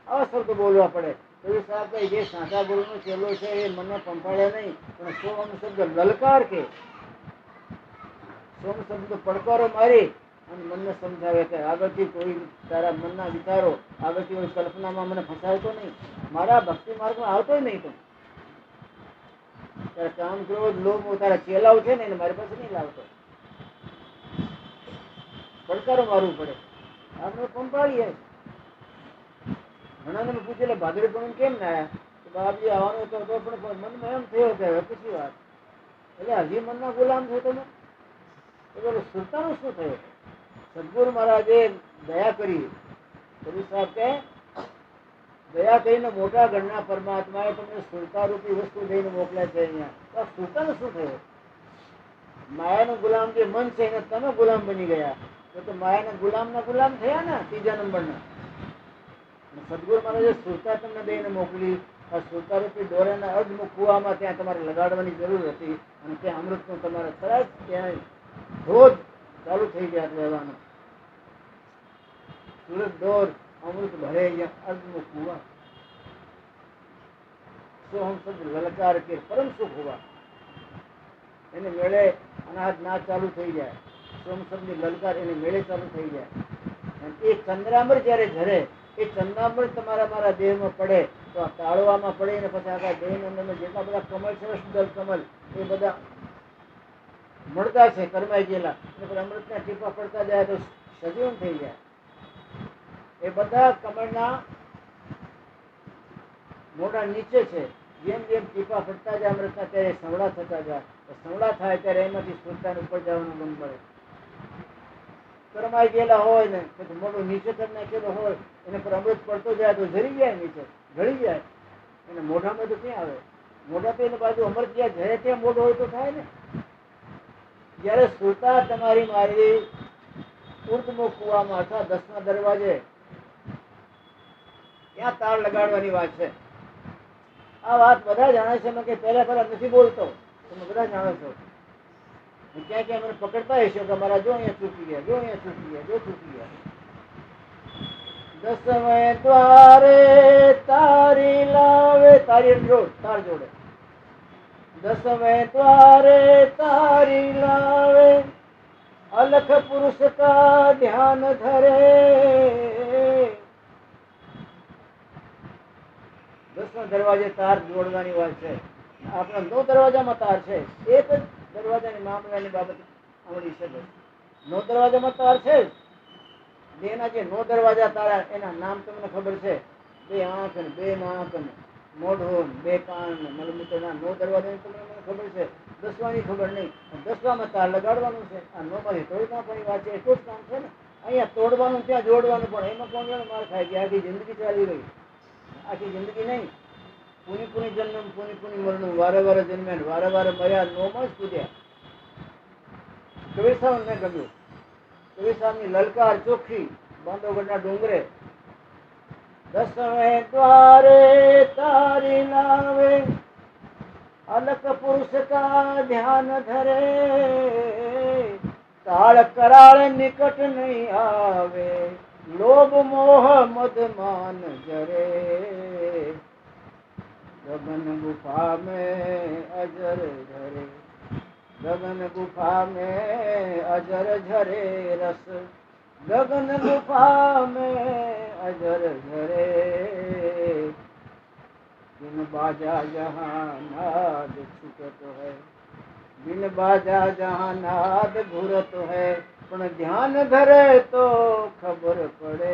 [SPEAKER 1] આવા શબ્દ બોલવા પડે. કબીર સાહેબ જે સાચા ગુરુનો ચેલો છે એ મને પંપાળ્યા નહીં પણ સોહમ શબ્દ લલકાર કે સોમ શબ્દ પડકારો મારી અને મનને સમજાવે કે આગળથી કોઈ તારા મનના વિચારો આગળથી કોઈ કલ્પનામાં મને ફસાવતો નહીં, મારા ભક્તિ માર્ગમાં આવતો નહીં. તો તારા કામ ક્રોધ લોભ તારા ચેલાવ છે ને એને મારી પાસે નહીં લાવતો. પડકારો મારવું પડે. આપણે પંપાળીએ. ઘણા પૂછે ભાદરી પણ કેમ ના આવ્યા? બાપજી આવવાનો હતો પણ મનમાં એમ થયો કે હવે પૂછી વાત એટલે હજી મનના ગુલામ છો તમે. સુરતાનું શું થયું? સદગુરુ મહારાજે દયા કરી. કબીર સાહેબ કે દયા કરીને મોટા ગણના પરમાત્માએ તમને સુરતા રૂપી વસ્તુ દઈને મોકલ્યા છે અહીંયા. તો સુરતાનું શું થયું? માયાનો ગુલામ જે મન છે એને તમે ગુલામ બની ગયા તો માયાના ગુલામ થયા ને ત્રીજા નંબરના. સદગુરુ મહારાજે સુરતા તમને દઈને મોકલી. આ સુરતા રૂપી દોરાના અર્ધમુખ કુવામાં ત્યાં તમારે લગાડવાની જરૂર હતી અને ત્યાં અમૃતનું તમારે તરત ત્યાં ધોધ ચાલુ થઈ ગયા રહેવાનું. સુરત ડોર અમૃત ભરે અર્ધમુખ કુવા સોહમ શબ્દ લલકાર કે પરમ સુખ હોવા. એને મેળે અનાજ નાચ ચાલુ થઈ જાય. સોહમ શબ્દ લલકાર એને મેળે ચાલુ થઈ જાય. અને એ ચંદ્રામૃત જયારે ઝરે એ ચંદ્રામૃત તમારા મારા દેહમાં પડે તો આ તાળવામાં પડે ને પછી આખા દેહની અંદર જેટલા બધા કમળ છે સુંદર કમળ એ બધા મળતા છે કરમાઈ ગયેલા અમૃતના ટીપા પડતા જાય તો સજીવન થઈ જાય. એ બધા કમળના મોઢા નીચે છે. જેમ જેમ ટીપા પડતા જાય અમૃતના ત્યારે સંવડા થતા જાય. સંવડા થાય ત્યારે એમાંથી સુરતાને ઉપર જવાનું મન મળે. કરમાઈ ગયેલા હોય ને પછી મોઢું નીચે કરી નાખેલું હોય એને પર અમૃત પડતો જાય તો ઝરી જાય, નીચે ઢળી જાય. એને મોઢામાં તો ક્યાં આવે? મોઢા તો એની બાજુ અમૃત જ્યાં જાય ત્યાં મોઢું હોય તો થાય ને. જયારે સુરતા તમારી મારી ઉર્ધમુખ કુવામાં અથવા 10મા દરવાજે ત્યાં તાળ લગાડવાની વાત છે. આ વાત બધા જાણે છે. મેં પહેલા નથી બોલતો, તમે બધા જાણો છો. ક્યાં ક્યાં મને પકડતા હશો કે મારા જો અહીંયા ચૂકી ગયા, જો અહીંયા ચૂકી ગયા, જો ચૂકી ગયા. 10મે દ્વારે તારી લાવે તારી જોડ, તાર જોડે. દસમે દ્વારે તારી લાવે, अलख पुरुष का ध्यान धरे. 10 દરવાજે તાર જોડવાની વાત છે. આપણા 9 દરવાજામાં તાર છે. એક જ દરવાજાની મામલાની બાબત આવડી છે. 9 દરવાજામાં તાર છે. બેના જે 9 દરવાજા તારા એના નામ તમને ખબર છે? 2 આંખ ને 2 નાક ને મોઢું, 2 કાન, મલમૂત્રના 9 દરવાજાની તમને ખબર છે. 10વાની ખબર નહીં. 10માં તાર લગાડવાનું છે. આ 9માંથી તોડી નાખવાની વાત છે. એટલું જ કામ છે ને. અહીંયા તોડવાનું, ત્યાં જોડવાનું, પણ એમાં કોણ જાણે માર ખાય કે આખી જિંદગી ચાલી ગઈ. આખી જિંદગી નહીં, પુની જન્મ પુની મરણું, વારે વારે જન્મ્યા, વારે વારે મર્યા, 9માં જ પૂજ્યા. કબીર સાહેબ મેં ગમ્યું. કબીર સાહેબની લલકાર ચોખ્ખી, બાંધવગઢના ડુંગરે. દસમે દ્વારે તારી લાવે, अलख पुरुष का ध्यान धरे. ताड़ कराड़ निकट नहीं आवे, लोभ मोह मद मान जरे. गगन गुफा में अजर झरे, गगन गुफा में अजर झरे रस. गगन गुफा में अजर झरे. बिन बाजा जहाँ नाद छुटत है, बिन बाजा जहाँ नाद घुरत है, પણ ધ્યાન ધરે તો ખબર પડે.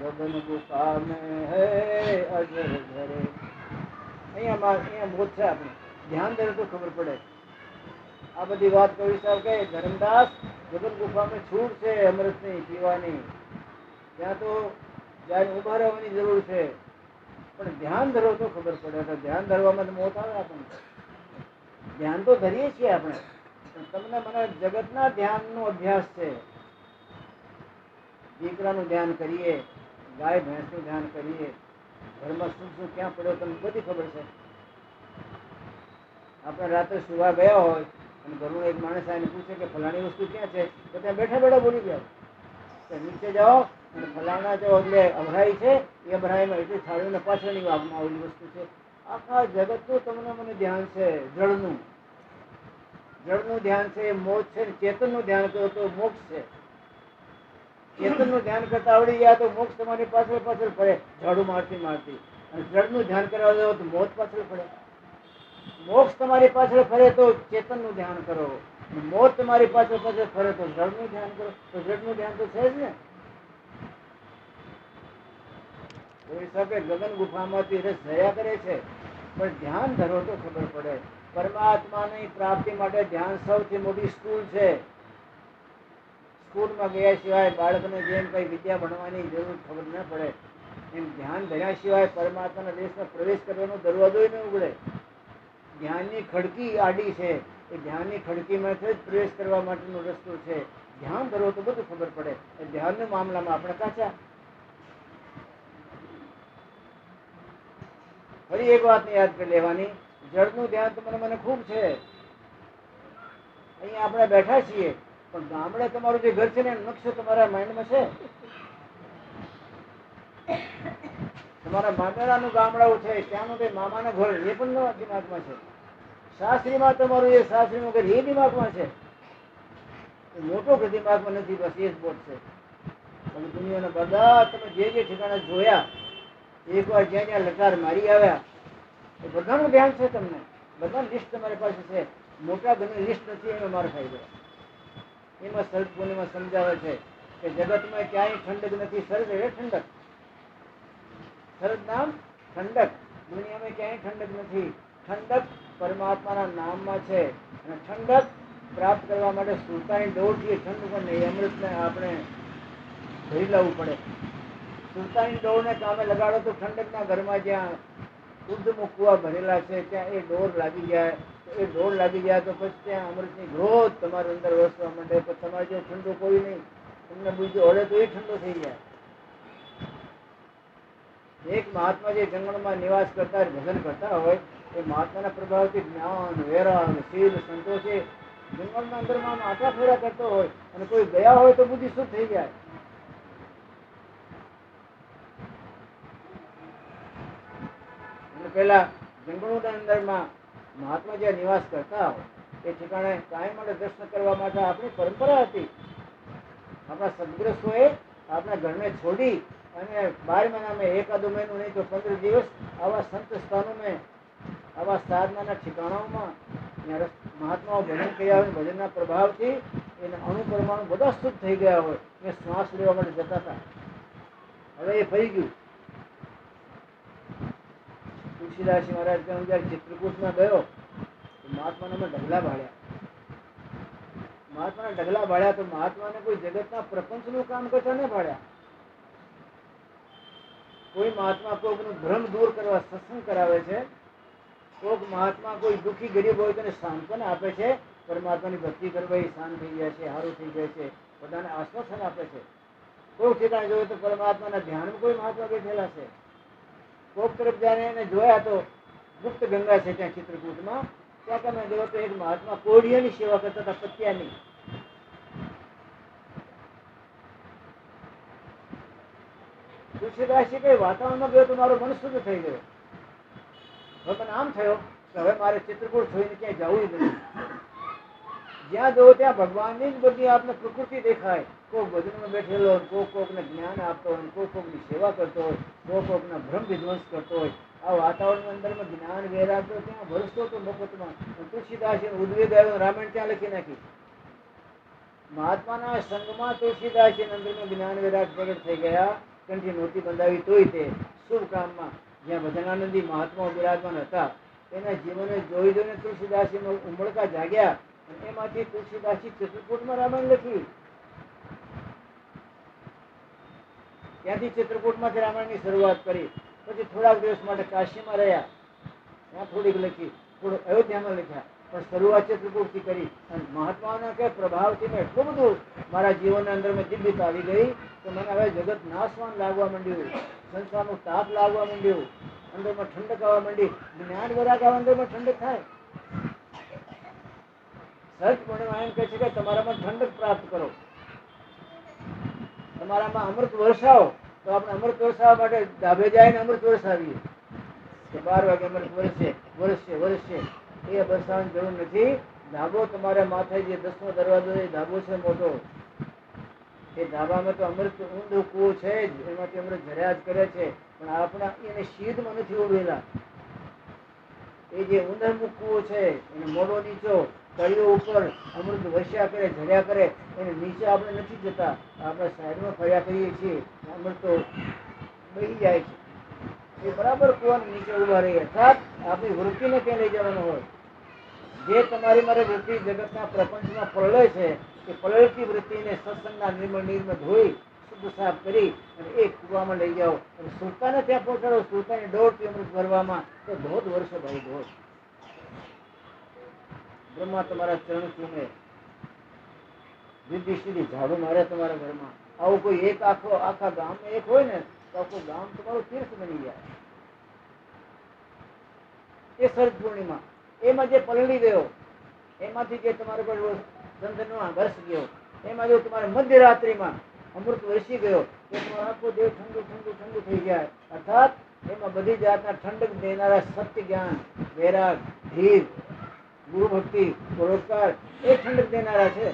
[SPEAKER 1] ગગન ગુફા में है अजर झरे. અહીંયા બોધ છે આપણે. ધ્યાન ધરે તો ખબર પડે. આ બધી વાત કવિ સાહેબ કહે, ધર્મદાસ ગગન ગુફામાં છૂટ છે અમૃતની પીવાની. ત્યાં તો જાય ઉભા રહેવાની જરૂર છે, પણ ધ્યાન ધરો તો ખબર પડે. તો ધ્યાન ધરવામાં મોત આવે આપણને. ધ્યાન તો ધરીએ છીએ આપણે, પણ તમને મને જગતના ધ્યાનનો અભ્યાસ છે. દીકરાનું ધ્યાન કરીએ, ગાય ભેંસનું ધ્યાન કરીએ, ઘરમાં શું શું ક્યાં પડ્યો તમને બધી ખબર છે. આપણે રાત્રે સુવા ગયા હોય અને ઘરનું એક માણસ આવીને પૂછે કે ફલાણી વસ્તુ ક્યાં છે, તો ત્યાં બેઠા બેઠા બોલી ગયા. નીચે જાઓ અને ફલાણા જો એટલે અભરાઈ છે, એ અભરાઈમાં એટલી થાળીઓને પાછળની વાગમાં આવેલી વસ્તુ છે. આખા જગતનું તમને મને ધ્યાન છે. જળનું ધ્યાન છે, મોક્ષ છે. ચેતનનું ધ્યાન કરો તો મોક્ષ છે. ચેતનનું ધ્યાન કરતા આવડી ગયા તો મોક્ષ તમારી પાછળ પાછળ ફરે, ઝાડુ મારતી મારતી. અને જળનું ધ્યાન કરવા જાવ તો મોત પાછળ ફરે. મોક્ષ તમારી પાછળ ફરે તો ચેતનનું ધ્યાન કરો, મોત તમારી પાછળ પાછળ ફરે તો જળનું ધ્યાન કરો. તો જળનું ધ્યાન તો છે જ ને. ગગન ગુફામાંથી રસ જયા કરે છે, પણ ધ્યાન ધરો તો ખબર પડે. પરમાત્માની પ્રાપ્તિ માટે ધ્યાન સૌથી મોટી સ્કૂલ છે. સ્કૂલમાં ગયા સિવાય બાળકને જેમ કઈ વિદ્યા ભણવાની જરૂર ખબર ન પડે, એમ ધ્યાન ધર્યા સિવાય પરમાત્માના દેશમાં પ્રવેશ કરવાનો દરવાજો ન ઉગડે. ધ્યાનની ખડકી આડી છે, એ ધ્યાનની ખડકીમાં જ પ્રવેશ કરવા માટેનો રસ્તો છે. ધ્યાન ધરો તો બધું ખબર પડે. એ ધ્યાનના મામલામાં આપણે કાચા. ફરી એક વાત યાદ કરી લેવાની, જળનું ધ્યાન તો મને ખૂબ છે. અહીંયા આપણે બેઠા છીએ, પણ ગામડે તમારું જે ઘર છે ને નકશો તમારા માઇન્ડમાં છે. તમારા મામેરાનું ગામડાઓ છે, ત્યાંનું કઈ મામાના ઘર એ પણ દિમાગમાં છે. સાસરીમાં તમારું એ સાસરીનું ઘર એ દિમાગમાં છે. મોટો ઘર દિમાગમાં નથી, બસ એ જ બોટ છે. તમે દુનિયાના બધા તમે જે ઠેકાણા જોયા, એક વાર જ્યાં જ્યાં લકાર મારી આવ્યા, એ બધાનું ધ્યાન છે તમને. બધાની લિસ્ટ તમારી પાસે છે. મોટા ઘરની લિસ્ટ નથી, એમાં માર ખાઈ ગયા. એમાં શરદ પૂર્ણિમા સમજાવે છે કે જગતમાં ક્યાંય ઠંડક નથી. શરદ એટલે ઠંડક. શરદ નામ ઠંડક. દુનિયામાં ક્યાંય ઠંડક નથી. ઠંડક પરમાત્માના નામમાં છે. અને ઠંડક પ્રાપ્ત કરવા માટે સુરતાની દોડથી ઠંડુ પણ નહીં, અમૃતને આપણે ભરી લાવવું પડે. સુરતાની દોડને કામે લગાડો તો ઠંડકના ઘરમાં જ્યાં શુદ્ધ કુવા ભરેલા છે ત્યાં એ ડોર લાગી જાય. એ ડોર લાગી જાય તો પછી ત્યાં અમૃતની ગ્રોથ તમારી અંદર વસવા માંડે. પછી તમારે જો ઠંડુ કોઈ નહીં, તમને બીજું હળે તો એ ઠંડો થઈ જાય. એક મહાત્મા જે જંગલમાં નિવાસ કરતા ભજન કરતા હોય, એ મહાત્માના પ્રભાવથી જ્ઞાન, વૈરાગ, શીલ, સંતોષ એ જંગલના અંદરમાં આટા ફેરા કરતો હોય, અને કોઈ ગયા હોય તો બુદ્ધિ શુદ્ધ થઈ જાય. પેલા જંગલોના અંદરમાં મહાત્મા જે નિવાસ કરતા હોય એ ઠેકાણે કાયમ માટે દર્શન કરવા માટે આપણી પરંપરા હતી. આપણા સદગ્રસ્તોએ આપણા ઘરને છોડી અને 12 મહિનામાં એકાદો મહિનો નહીં તો 15 દિવસ આવા સંત સ્થાનોમાં, આવા સાધનાના ઠેકાણાઓમાં મહાત્માઓ ભજન કર્યા હોય. ભજનના પ્રભાવથી એને અણુ પરમાણુ બધા શુદ્ધ થઈ ગયા હોય એ શ્વાસ લેવા માટે જતા હતા. હવે એ ફરી ગયું. તુલસીદાસ મહારાજ ત્યાં જયારે ચિત્રકૂટમાં ગયો તો મહાત્માને ઢગલા બાળ્યા. મહાત્માને ઢગલા બાળ્યા તો મહાત્માને કોઈ જગતના પ્રપંચનું કામ કરતા ન બાળ્યા. કોઈ મહાત્મા કોઈકનું ભ્રમ દૂર કરવા સત્સંગ કરાવે છે. કોઈક મહાત્મા કોઈ દુઃખી ગરીબ હોય તેને સાંત્વના આપે છે. પરમાત્માની ભક્તિ કરવા એ શાંત થઈ જાય છે, સારું થઈ જાય છે, બધાને આશ્વાસન આપે છે. કોઈ ઠેકાણે જોઈએ તો પરમાત્માના ધ્યાનમાં કોઈ મહાત્મા બેઠેલા છે. કોક તરફ જઈને એને જોયા તો ગુપ્ત ગંગા છે ત્યાં ચિત્રકૂટમાં, ત્યાં તમે જોયો તો એક મહાત્મા કોડિયાની સેવા કરતા હતા, પત્યાની. તુલસીદાસજી કઈ વાતાવરણમાં ગયો તો મારો મન શુદ્ધ થઈ ગયો. હવે મને આમ થયો કે હવે મારે ચિત્રકૂટ છોડીને ક્યાંય જવું જ નથી. જ્યાં જવો ત્યાં ભગવાનની જ બધી આપને પ્રકૃતિ દેખાય. કોક ભજનમાં બેઠેલો હોય, કોકને જ્ઞાન આપતો હોય, કોકની સેવા કરતો હોય, કોકના ભ્રમ વિધ્વંસ કરતો હોય. આ વાતાવરણ અંદરમાં જ્ઞાન વૈરાગ તો ત્યાં ભરસતો હતો મફતમાં. તુલસીદાસ ઉદ્વેગ આવ્યો, રામાયણ ત્યાં લખી નાખી. મહાત્માના સંગમાં તુલસીદાસ અંદરમાં જ્ઞાન વૈરાગ પ્રગટ થઈ ગયા. કંઠી નહોતી બંધાવી તોય તે શુભ કામમાં જ્યાં ભજનાનંદી મહાત્માઓ બિરાજમાન હતા તેના જીવનને જોઈ જોઈને તુલસીદાસી ઉમળકા જાગ્યા. અને એમાંથી તુલસીદાસી ચિત્રકૂટમાં રામાયણ લખી. ત્યાંથી ચિત્રકૂટમાંથી રામાયણની શરૂઆત કરી. પછી થોડાક દિવસ માટે કાશીમાં રહ્યા, ત્યાં થોડીક લખી, થોડું અયોધ્યામાં લખ્યા, પણ શરૂઆત ચિત્રકૂટથી કરી. અને મહાત્માઓના કે પ્રભાવથી મેં એટલું બધું મારા જીવનના અંદર મેં દિવ્યતા આવી ગઈ કે મને હવે જગત નાશવાન લાગવા માંડ્યું, સંસારનો તાપ લાગવા માંડ્યું, અંદરમાં ઠંડક આવવા માંડી. જ્ઞાન વૈરાગ અંદરમાં ઠંડક થાય. સહજ પૂર્ણિમા એમ કહે છે કે તમારામાં ઠંડક પ્રાપ્ત કરો, તમારામાં અમૃત વરસાવો. તો આપણે અમૃત વરસાવવા માટે ધાબે જાય અમૃત વરસાવીએ કે 12 વાગે અમૃત વરસશે. એ વરસાવવાની જરૂર નથી. ધાબો તમારા માથે જે 10મો દરવાજો એ ધાબો છે મોટો, એ ધાબામાં તો અમૃત ઊંડો કૂવો છે જ, એમાંથી અમૃત ઝર્યા જ કરે છે. પણ આપણા એને શીધમાં નથી ઉડેલા. એ જે ઊંડામાં કૂવો છે એને મોડો નીચો તળિયો ઉપર અમૃત વસ્યા કરે, ઝર્યા કરે, એને નીચે આપણે નથી જતા. આપણે સાઈડમાં ફર્યા કરીએ છીએ, અમૃત તો બહી જાય છે. એ બરાબર કૂવાની નીચે ઉભા રહી. અર્થાત આપણી વૃત્તિને ત્યાં લઈ જવાનો હોય. જે તમારી મારી વૃત્તિ જગતના પ્રપંચમાં પલળે છે એ પલળતી વૃત્તિને સત્સંગના નિર્મળ ધોઈ શુદ્ધ સાફ કરી અને એ કૂવામાં લઈ જાઓ અને સુરતાને ત્યાં પહોંચાડો. સુરતાની દોડથી અમૃત ભરવામાં તો ધોધ વર્ષે ભાઈ ધોધ. બ્રહ્મા તમારા ચરણ ચૂમે, દીદી સીધી ઝાડુ મારે તમારા ઘરમાં. આવું કોઈ એક આખા ગામમાં એક હોય ને તો આખું ગામ તમારું તીર્થ બની જાય. એ શરદ પૂર્ણિમા એમાં જે પલળી ગયો, એમાંથી જે તમારો પર ચંદ્રનો વર્ષ ગયો, એમાં જો તમારે મધ્યરાત્રિમાં અમૃત વરસી ગયો તો તમારો આખો દેહ ઠંડુ ઠંડુ ઠંડુ થઈ જાય. અર્થાત એમાં બધી જાતના ઠંડક દેનારા સત્ય જ્ઞાન, વૈરાગ, ધીર, ગુરુ ભક્તિ, પરોપકાર એ ઠંડક દેનારા છે.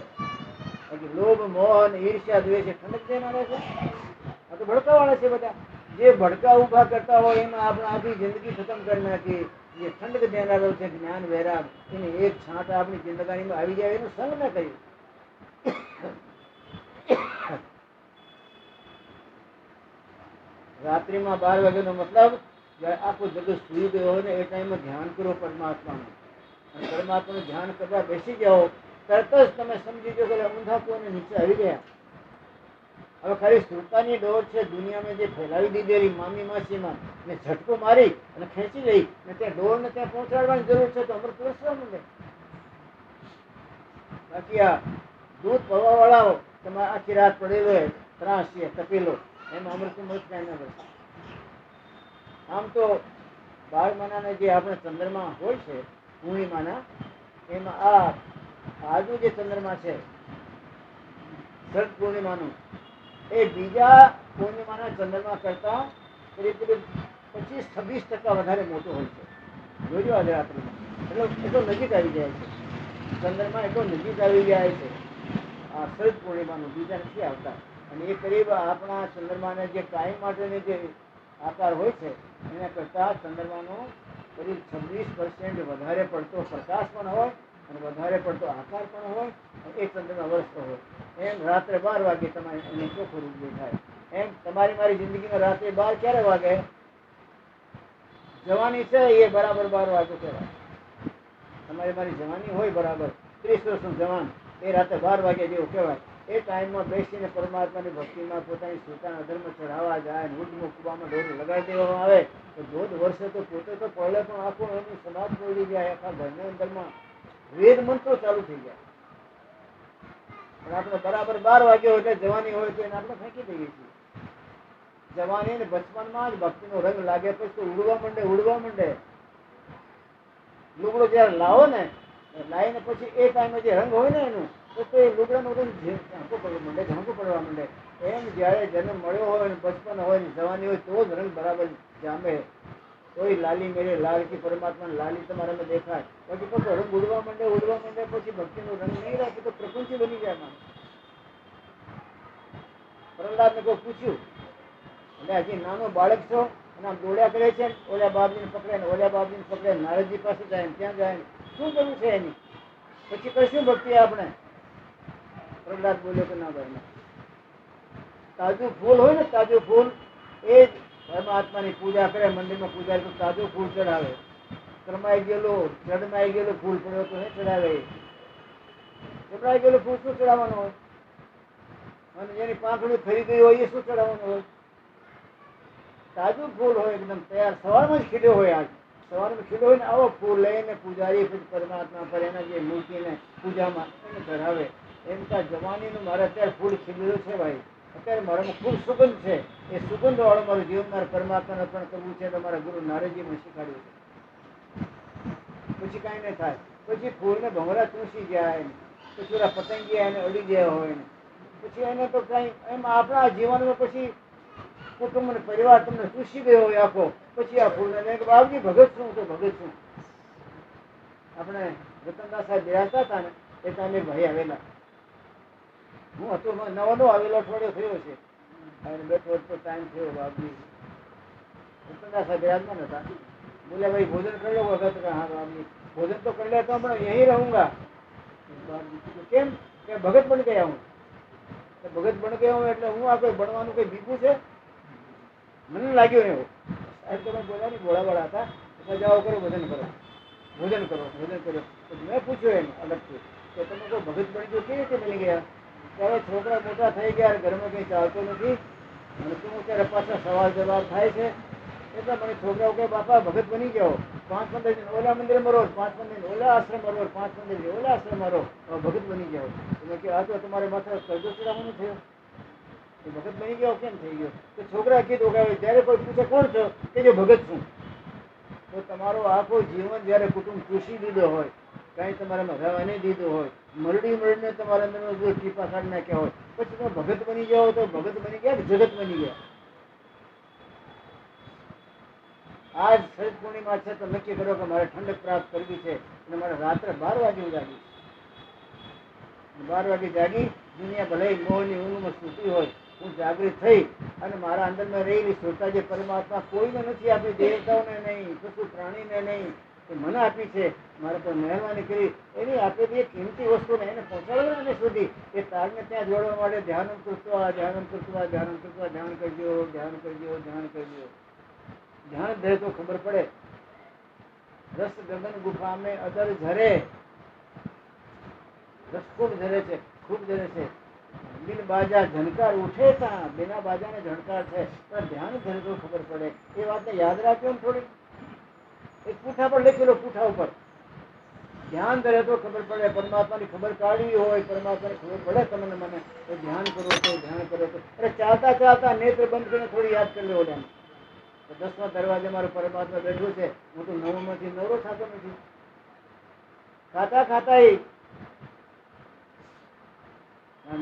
[SPEAKER 1] લોભ, મોહ અને ઈર્ષ્યા, દ્વેષ એ ઠંડક દેનારા છે. આ તો ભડકાવાળા છે બધા. જે ભડકા ઉભા કરતા હોય એમાં આપણે આખી જિંદગી ખતમ કરી નાખી. જે ઠંડક દેનારો છે જ્ઞાન વૈરાગ, એની એક છાંટ આપણી જિંદગાનીમાં આવી જાય એનું સંગ ન કર્યું. રાત્રિમાં 12 વાગ્યાનો મતલબ આખું જગત સુઈ ગયો હોય ને એ ટાઈમમાં ધ્યાન કરો પરમાત્માનું. અને પરમાત્માનું ધ્યાન કરવા બેસી જાઓ તરત જ તમે સમજી દો કે ઊંધા કૂવાને નીચે આવી ગયા. હવે ખાલી સુરતાની દોડ છે દુનિયામાં જે ફેલાવી દીધેલી મામી માસીમાં ને ઝટકો મારી અને ખેંચી ગઈ ને ત્યાં દોડને ત્યાં પહોંચાડવાની જરૂર છે તો અમૃત વરસવા માંડે. બાકી આ દૂધ પવા વાળાઓ તમારે આખી રાત પડેલો હોય ત્રાસ છે તપેલો, એમાં અમૃતનું મૃત કાંઈ ના કરશે. આમ તો 12 મહિનાના જે આપણે ચંદ્રમા હોય છે પૂર્ણિમાના, એમાં આજુ જે ચંદ્રમા છે શરદ પૂર્ણિમાનું, એ બીજા પૂર્ણિમાના ચંદ્રમા કરતા 25-26% વધારે મોટો હોય છે. જોજો આજે રાત્રિમાં એટલો નજીક આવી જાય છે, ચંદ્રમાં એટલો નજીક આવી જાય છે આ શરદ પૂર્ણિમાનું, બીજા નથી આવતા. અને એ કરીબ આપણા ચંદ્રમાને જે કાયમ માટેની જે આકાર હોય છે એના કરતાં ચંદ્રમાનો કરીબ 26% વધારે પડતો પ્રકાશ પણ હોય અને વધારે પડતો આકાર પણ હોય અને એ ચંદ્રમાં વરસતો હોય. એમ રાત્રે 12 વાગે તમારે એને ચોખ્ખું રૂપ દેખાય. એમ તમારી મારી જિંદગીમાં રાત્રે 12 ક્યારે વાગે? જવાની છે એ બરાબર 12 વાગે કહેવાય. તમારી મારી જવાની હોય બરાબર 30 વર્ષનું જવાન, એ રાતે 12 વાગે જેવું કહેવાય. એ ટાઈમમાં બેસીને પરમાત્માની ભક્તિમાં પોતાની સુતાના ધર્મ ચઢાવવા જાય, ઊંડમાં કૂવામાં દોરી લગાડી દેવામાં આવે તો ધોધ વર્ષે તો પોતે તો પહેલે પણ આખું એની સમાજ પડી જાય, આખા ઘરની અંદરમાં વેદ મંત્રો ચાલુ થઈ જાય. પણ આપણે બરાબર 12 વાગ્યો એટલે જવાની હોય તો એને આપણે ફેંકી દઈએ છીએ. જવાની ને બચપનમાં જ ભક્તિનો રંગ લાગે પછી તો ઉડવા માંડે. લુગડો જયારે લાવો ને, લાવીને પછી એ ટાઈમે જે રંગ હોય ને એનું, તો એ લુગડાનો રંગ ઝાંખો પડવા માંડે. એમ જયારે જન્મ મળ્યો હોય ને બચપન હોય ને જવાની હોય તો જ રંગ બરાબર જામે. કોઈ લાલી મેરે લાલ કી પરમાત્મા લાલી તમારામાં દેખાય, પછી પછી રંગ ઉડવા માંડે પછી ભક્તિનો રંગ નહીં રાખે તો પ્રપંચી બની જાય માણસ. પ્રહલાદને કોઈ પૂછ્યું, એટલે હજી નાનો બાળક છો અને આમ દોડ્યા કરે છે, ઓલા બાપજીને પકડે, નારદજી પાસે જાય ત્યાં જાય, શું કરવું છે એની? પછી કશું ભક્તિ આપણે? પ્રહલાદ બોલ્યો કે ના ભાઈ, તાજું ફૂલ હોય ને, તાજું ફૂલ એ જ પરમાત્માની પૂજા કરે, મંદિરમાં પૂજા તો તાજું ફૂલ ચડાવે. જડમાઈ ગયેલું ફૂલ પડ્યો તો ચડાવે. જડમાઈ ગયેલું ફૂલ શું ચડાવવાનું હોય? અને જેની પાંખડી ફરી ગઈ હોય એ શું ચડાવવાનું હોય? તાજું ફૂલ હોય, એકદમ તૈયાર, સવારમાં જ ખીલ્યો હોય. આજ સવારમાં ખીલ્યો હોય ને આવો ફૂલ લઈને પૂજારી પરમાત્મા પર એના જે મૂર્તિને પૂજામાં એને ચઢાવે. એમ કા જવાનીનું મારે અત્યારે ફૂલ ખીલેલું છે ભાઈ, અત્યારે મારામાં ખૂબ સુગંધ છે. એ સુગંધ વાળું મારું જીવન મારે પરમાત્માને અર્પણ કરવું છે તો મારા ગુરુ નારદજી મને શીખવાડ્યું છે. પછી કાંઈ નહીં થાય. પછી ફૂલને ભમરા ચૂસી જાય, પછી ઓલા પતંગિયા એને અડી ગયા હોય ને, પછી એને તો કઈ એમ આપણા જીવનમાં પછી કુટુંબ અને પરિવાર તમને ચૂસી ગયો હોય આખો, પછી આ ફૂલને બાપજી ભગત છું તો ભગત છું. આપણે રતનદાસ સાહેબ બિરાજતા હતા ને એ ટાઈમે ભાઈ આવેલા, હું હતો નવો આવેલો, અઠવાડિયો થયો છે, બેઠો તો ટાઈમ થયો. બાપજી રતનદાસ સાહેબ બિરાજમાન હતા. બોલ્યા ભાઈ ભોજન कर लो वगैरह तो हाँ बाबू भोजन तो कर लेता हूँ मैं यहीं रहूंगा. કેમ કે ભગત બન ગયા હું, ભગત બન ગયો હું એટલે હું આ કોઈ બનવાનું કઈ બીકું છે? મને લાગ્યું એવું. સાહેબ તમે બોલ્યા નહીં, ભોળાવાળા હતા, એટલે જાઓ કરો ભોજન કરો. મેં પૂછ્યું એને અલગથી કે તમે કોઈ ભગત બની ગયો, કેવી રીતે બની ગયા? ત્યારે છોકરા મોટા થઈ ગયા, ઘરમાં કંઈ ચાલતો નથી અને તું ત્યારે પાછા સવાલ જવાબ થાય છે. એટલે મને છોકરાઓ કે બાપા ભગત બની ગયો, 5-15 દિન ઓલા મંદિરમાં રહો, 5-15 દિન ઓલા આશ્રમમાં રહો, 5-15 દિન ઓલા આશ્રમમાં રહો, ભગત બની ગયો. એટલે કે આ તો તમારે માથે કરજો ચડાવવાનું થયું, એ ભગત બની ગયો કેમ થઈ ગયો? તો છોકરા કીધું કે જયારે કોઈ પૂછે કોણ છો, કે જો ભગત છું. તો તમારો આખો જીવન જયારે કુટુંબ ચૂસી દીધો હોય, કઈ તમારામાં રહેવા નહીં દીધું હોય, મરડીને તમારા અંદર જો ટીપા કાઢી નાખ્યા હોય, પછી તમે ભગત બની જાઓ તો ભગત બની ગયા કે જગત બની ગયા? આજ શરદ પૂર્ણિમા છે તો નક્કી કરો કે મારે ઠંડક પ્રાપ્ત કરવી છે અને મારે રાત્રે 12 વાગે જાગી. 12 વાગે જાગી, દુનિયા ભલે મોહની ઊંઘમાં સૂતી હોય, હું જાગૃત થઈ અને મારા અંદરમાં રહેલી શ્રોતા જે પરમાત્મા કોઈને નથી આપી, દેવતાઓને નહીં, પશુ પ્રાણીને નહીં, એ મને આપી છે, મારા પર મહેરબાની કરી, એની આપેલી એક કિંમતી વસ્તુને એને પહોંચાડો ને સુધી એ તારને ત્યાં જોડવા માટે ધ્યાન કરજો. ધ્યાન ધરે તો ખબર પડે. રસ ગગન ગુફા में અદર ઝરે, રસ ખૂબ ઝરે છે, ખૂબ ઝરે છે. બિન બાજા ઝણકાર ઉઠે તા, બિના બાજાને ઝણકાર છે, પણ ધ્યાન ધરે તો ખબર પડે. એ વાતને યાદ રાખ્યો ને થોડી, એક પૂઠા પર લખેલો, પૂઠા ઉપર ધ્યાન ધરે તો ખબર પડે. પરમાત્માની ખબર કાઢવી હોય, પરમાત્માની ખબર પડે તમને મને, તો ધ્યાન કરો તો ધ્યાન કરો તો. અરે ચાલતા ચાલતા નેત્ર બંધ કરીને થોડી યાદ કરી લેવો. 10મા દરવાજે મારો પરમાત્મા બેઠું છે, હું તો નવમાંથી નવરો થતો નથી. ખાતા ખાતા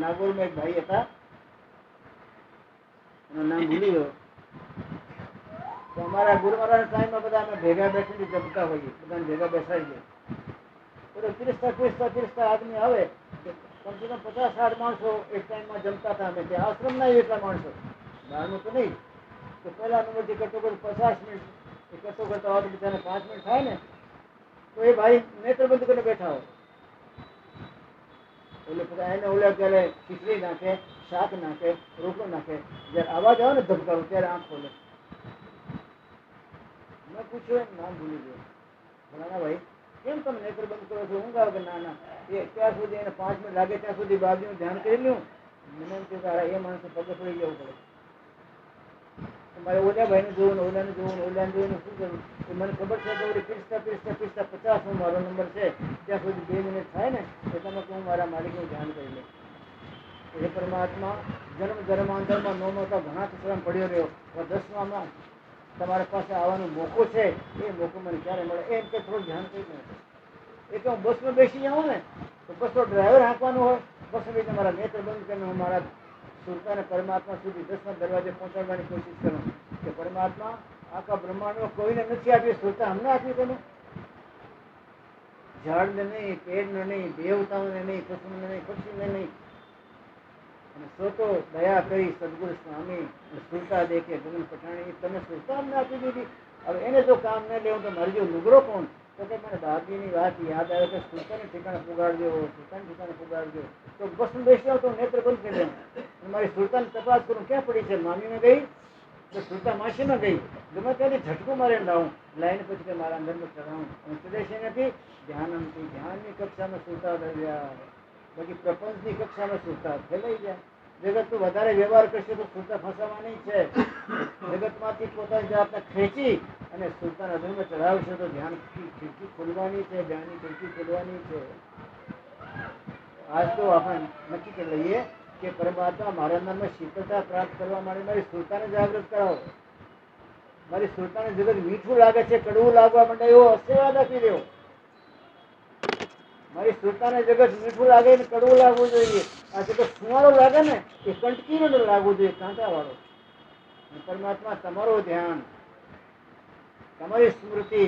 [SPEAKER 1] નાગોરમાં એક ભાઈ હતા, એનું નામ ભૂલી ગયો. તો અમારા ગુરુ મહારાજના ટાઈમમાં બધા અમે ભેગા બેસીને જમતા હોઈએ, બધાને ભેગા બેસાડીએ. તો 30 આદમી આવે, કમસે કમ 50-60 માણસો એક ટાઈમમાં જમતા હતા. અમે ત્યાં આશ્રમના એટલા માણસો, બહારનું તો નહીં. તો પહેલા નંબરથી કરતો કરતો 50 મિનિટ એ કરતો કરતો આવે તો બિચારાને 5 મિનિટ થાય ને, તો એ ભાઈ નેત્ર બંધ કરીને બેઠા હોય. એટલે બધા એને ઓલા ત્યારે ખીચડી નાખે, શાક નાખે, રોટલો નાખે. જયારે અવાજ આવે ને ધબકારો, ત્યારે આંખ ખોલે. મેં પૂછ્યું, એમ નામ ભૂલી ગયો. ફલાણા ભાઈ, કેમ તમે નેત્ર બંધ કરો છો? ઊંઘ આવે કે ના ના, એ ત્યાં સુધી એને 5 મિનિટ લાગે ત્યાં સુધી બાજુનું ધ્યાન કરી લ્યું. મને એમ થયું એ માણસે પગે પડી જવું પડે. મારે ઓલા ભાઈને જોવું, ઓલાને જોવું, ઓલાને જોઈને શું કરવું? એ મને ખબર છે કે પીરસતા 50 મારો નંબર છે, ત્યાં સુધી 2 મિનિટ થાય ને એટલામાં હું મારા માલિકનું ધ્યાન કરી લઉં. એ પરમાત્મા જન્મ જન્માંતરમાં નોમોતા ઘણા સસરામ પડ્યો રહ્યો. 10માં તમારા પાસે આવવાનો મોકો છે, એ મોકો મને ક્યારે મળે એમ કે થોડું ધ્યાન કરી નાખે. એ કે હું બસમાં બેસી જાઉં ને તો બસનો ડ્રાઈવર હાંકવાનો હોય, બસમાં બેસી મારા નેત્ર બંધ કરીને હું મારા સુરતાને પરમાત્મા સુધી 10મા દરવાજે પહોંચાડવાની કોશિશ કરું કે પરમાત્મા આખા બ્રહ્માંડમાં કોઈને નથી આપ્યું, સુરતા અમને આપ્યું. તમે ઝાડને નહીં, પેડને નહીં, દેવતાઓને નહીં, પશુને નહીં, પક્ષીને નહીં, અને સોતો દયા કરી સદગુરુ સ્વામી સુરતા દે કે ગગન પઠાણી તમે સુરતા અમને આપી દીધી. હવે એને જો કામ ન લેવું તો મારી જો લુગરો કોણ? તો કે મને દાદીની વાત યાદ આવે કે સુરતાને ઠેકાણે પુગાડજો, સુરતાને ઠેકાણે પુગાડજો. તો બસમાં બેસી આવ તો નેત્ર બંધ કરી દઉં. મારી સુરતાની તપાસ કરું ક્યાં પડી છે. મામીમાં ગઈ તો સુરતા માસીમાં ગઈ, ગમે ત્યાંથી ઝટકો મારે લાવું, લાઈને પછી કે મારા અંદરમાં ચડાવું. અને ચડે છે નથી ધ્યાનથી, ધ્યાનની કક્ષામાં સુરતા રહ્યા, બાકી પ્રપંચની કક્ષામાં સુરતા ફેલાઈ જાય. જગત તો વધારે વ્યવહાર કરશે તો સુરતા ફસાવાની છે. જગતમાંથી પોતાની જાતને ખેંચી અને સુરતાના અધરમાં ચડાવશે તો ધ્યાન ખિડકી ખોલવાની છે, ધ્યાનની ખિડકી ખોલવાની છે. આજ તો આપણે નક્કી કરી લઈએ કે પરમાત્મા મારા અંદરમાં શીતળતા પ્રાપ્ત કરવા માટે મારી સુરતાને જાગૃત કરાવો. મારી સુરતાને જગત મીઠું લાગે છે, કડવું લાગવા માંડે એવો આશીર્વાદ આપી દેવો. મારી સુરતાને જગત મીઠું લાગે ને કડવું લાગવું જોઈએ. આ જગત સુવાળો લાગે ને એ કંટકીને લાગવું જોઈએ, કાંટા વાળો. પરમાત્મા તમારું ધ્યાન, તમારી સ્મૃતિ,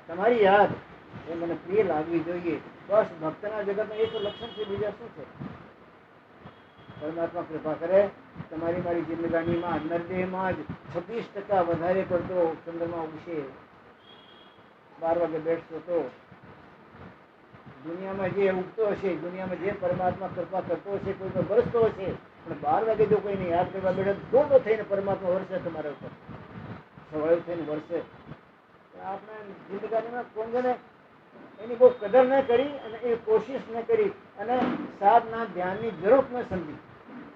[SPEAKER 1] તમારી યાદ એ મને પ્રિય લાગવી જોઈએ. બસ ભક્તના જગતના એ તો લક્ષણ છે, બીજા શું છે? પરમાત્મા કૃપા કરે તમારી મારી જિંદગાનીમાં નરદેહમાં જ 26% વધારે પડતો ચંદ્રમાં ઉગશે. 12 વાગે બેસશો તો દુનિયામાં જે ઉગતો હશે, દુનિયામાં જે પરમાત્મા કૃપા કરતો હશે, કોઈ તો વરસતો હશે, પણ 12 વાગે જો કોઈને યાદ કરવા બેઠે દોડો થઈને પરમાત્મા વરસે તમારા ઉપર, સવાયો થઈને વરસે. આપણે જિંદગાનીમાં કોણ જણે એની બહુ કદર ન કરી અને એ કોશિશ ન કરી અને સાધના ધ્યાનની જરૂર ન સમજી.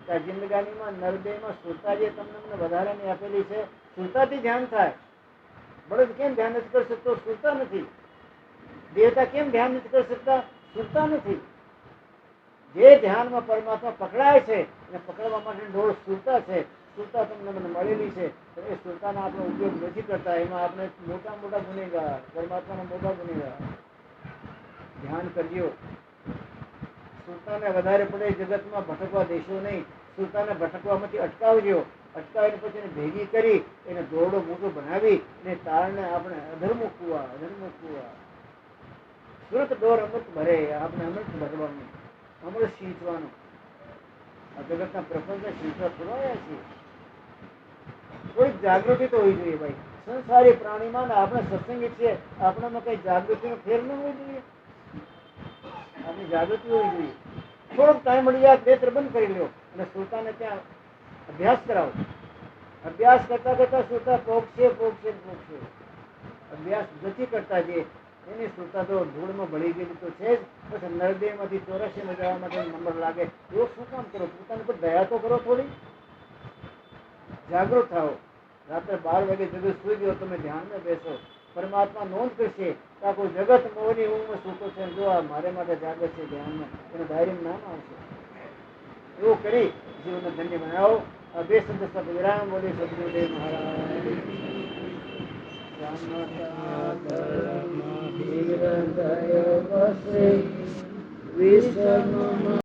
[SPEAKER 1] કે જિંદગાનીમાં નરદેહમાં સુરતા જે તમને વધારાની આપેલી છે, સુરતાથી ધ્યાન થાય. બળદ કેમ ધ્યાન નથી કરી શકતો? સુરતા નથી. દેવતા કેમ ધ્યાન નથી કરી શકતા? સુરતા નથી. જે ધ્યાનમાં પરમાત્મા પકડાય છે અને પકડવા માટે ડોળ સુરતા છે, સુરતા તમને મને મળેલી છે, તો એ સુરતાનો આપણે ઉપયોગ નથી કરતા. એમાં આપણે મોટા મોટા ગુનેગાર, પરમાત્માના મોટા ગુનેગાર. ધ્યાન કરજો. સુરતાને વધારે પડે જગતમાં ભટકવા દેશો નહીં. સુરતાને ભટકવામાંથી અટકાવજો. અટકાવીને પછી એને ભેગી કરી એને દોરડો મોટો બનાવી અને તારને આપણે અધર મૂકવા, અધર મૂકવા. સુરત ડોર અમૃત ભરે, આપણે અમૃત ભરવાનું, અમૃત સિંચવાનું. આ જગતના પ્રપંચને સિંચવા પુરાયા છીએ. થોડીક જાગૃતિ તો હોવી જોઈએ ભાઈ. સંસારી પ્રાણીમાં ને આપણે સત્સંગી છીએ, આપણામાં કઈ જાગૃતિનો ફેર ન હોવી જોઈએ. આપણી જાગૃતિ હોવી જોઈએ. થોડોક ટાઈમ મળી જાય, નેત્ર બંધ કરી લો અને સુરતાને ત્યાં અભ્યાસ કરાવો. અભ્યાસ કરતા કરતા સુરતા પોગશે. અભ્યાસ નથી કરતા જે એની સુરતા તો ધૂળમાં ભળી ગયેલી તો છે જ. પછી નરદેહમાંથી 84 જવા માટે નંબર લાગે. એવું શું કામ કરો? પોતાની પર દયા તો કરો થોડી. જાગૃત થાઓ. રાત્રે 12 વાગે જગત સુઈ ગયો, તમે ધ્યાનમાં બેસો. પરમાત્મા નોંધ કરશે કે આ કોઈ જગત મોહની ઊંઘમાં સૂતો છે, જો આ મારે માટે જાગે છે ધ્યાનમાં, એને ડાયરીમાં નામ આવશે. એવું કરી જીવનને ધન્ય બનાવો. આ 2 શબ્દ સાથે વિરામ. બોલે સદગુરુદેવ મહારાજ.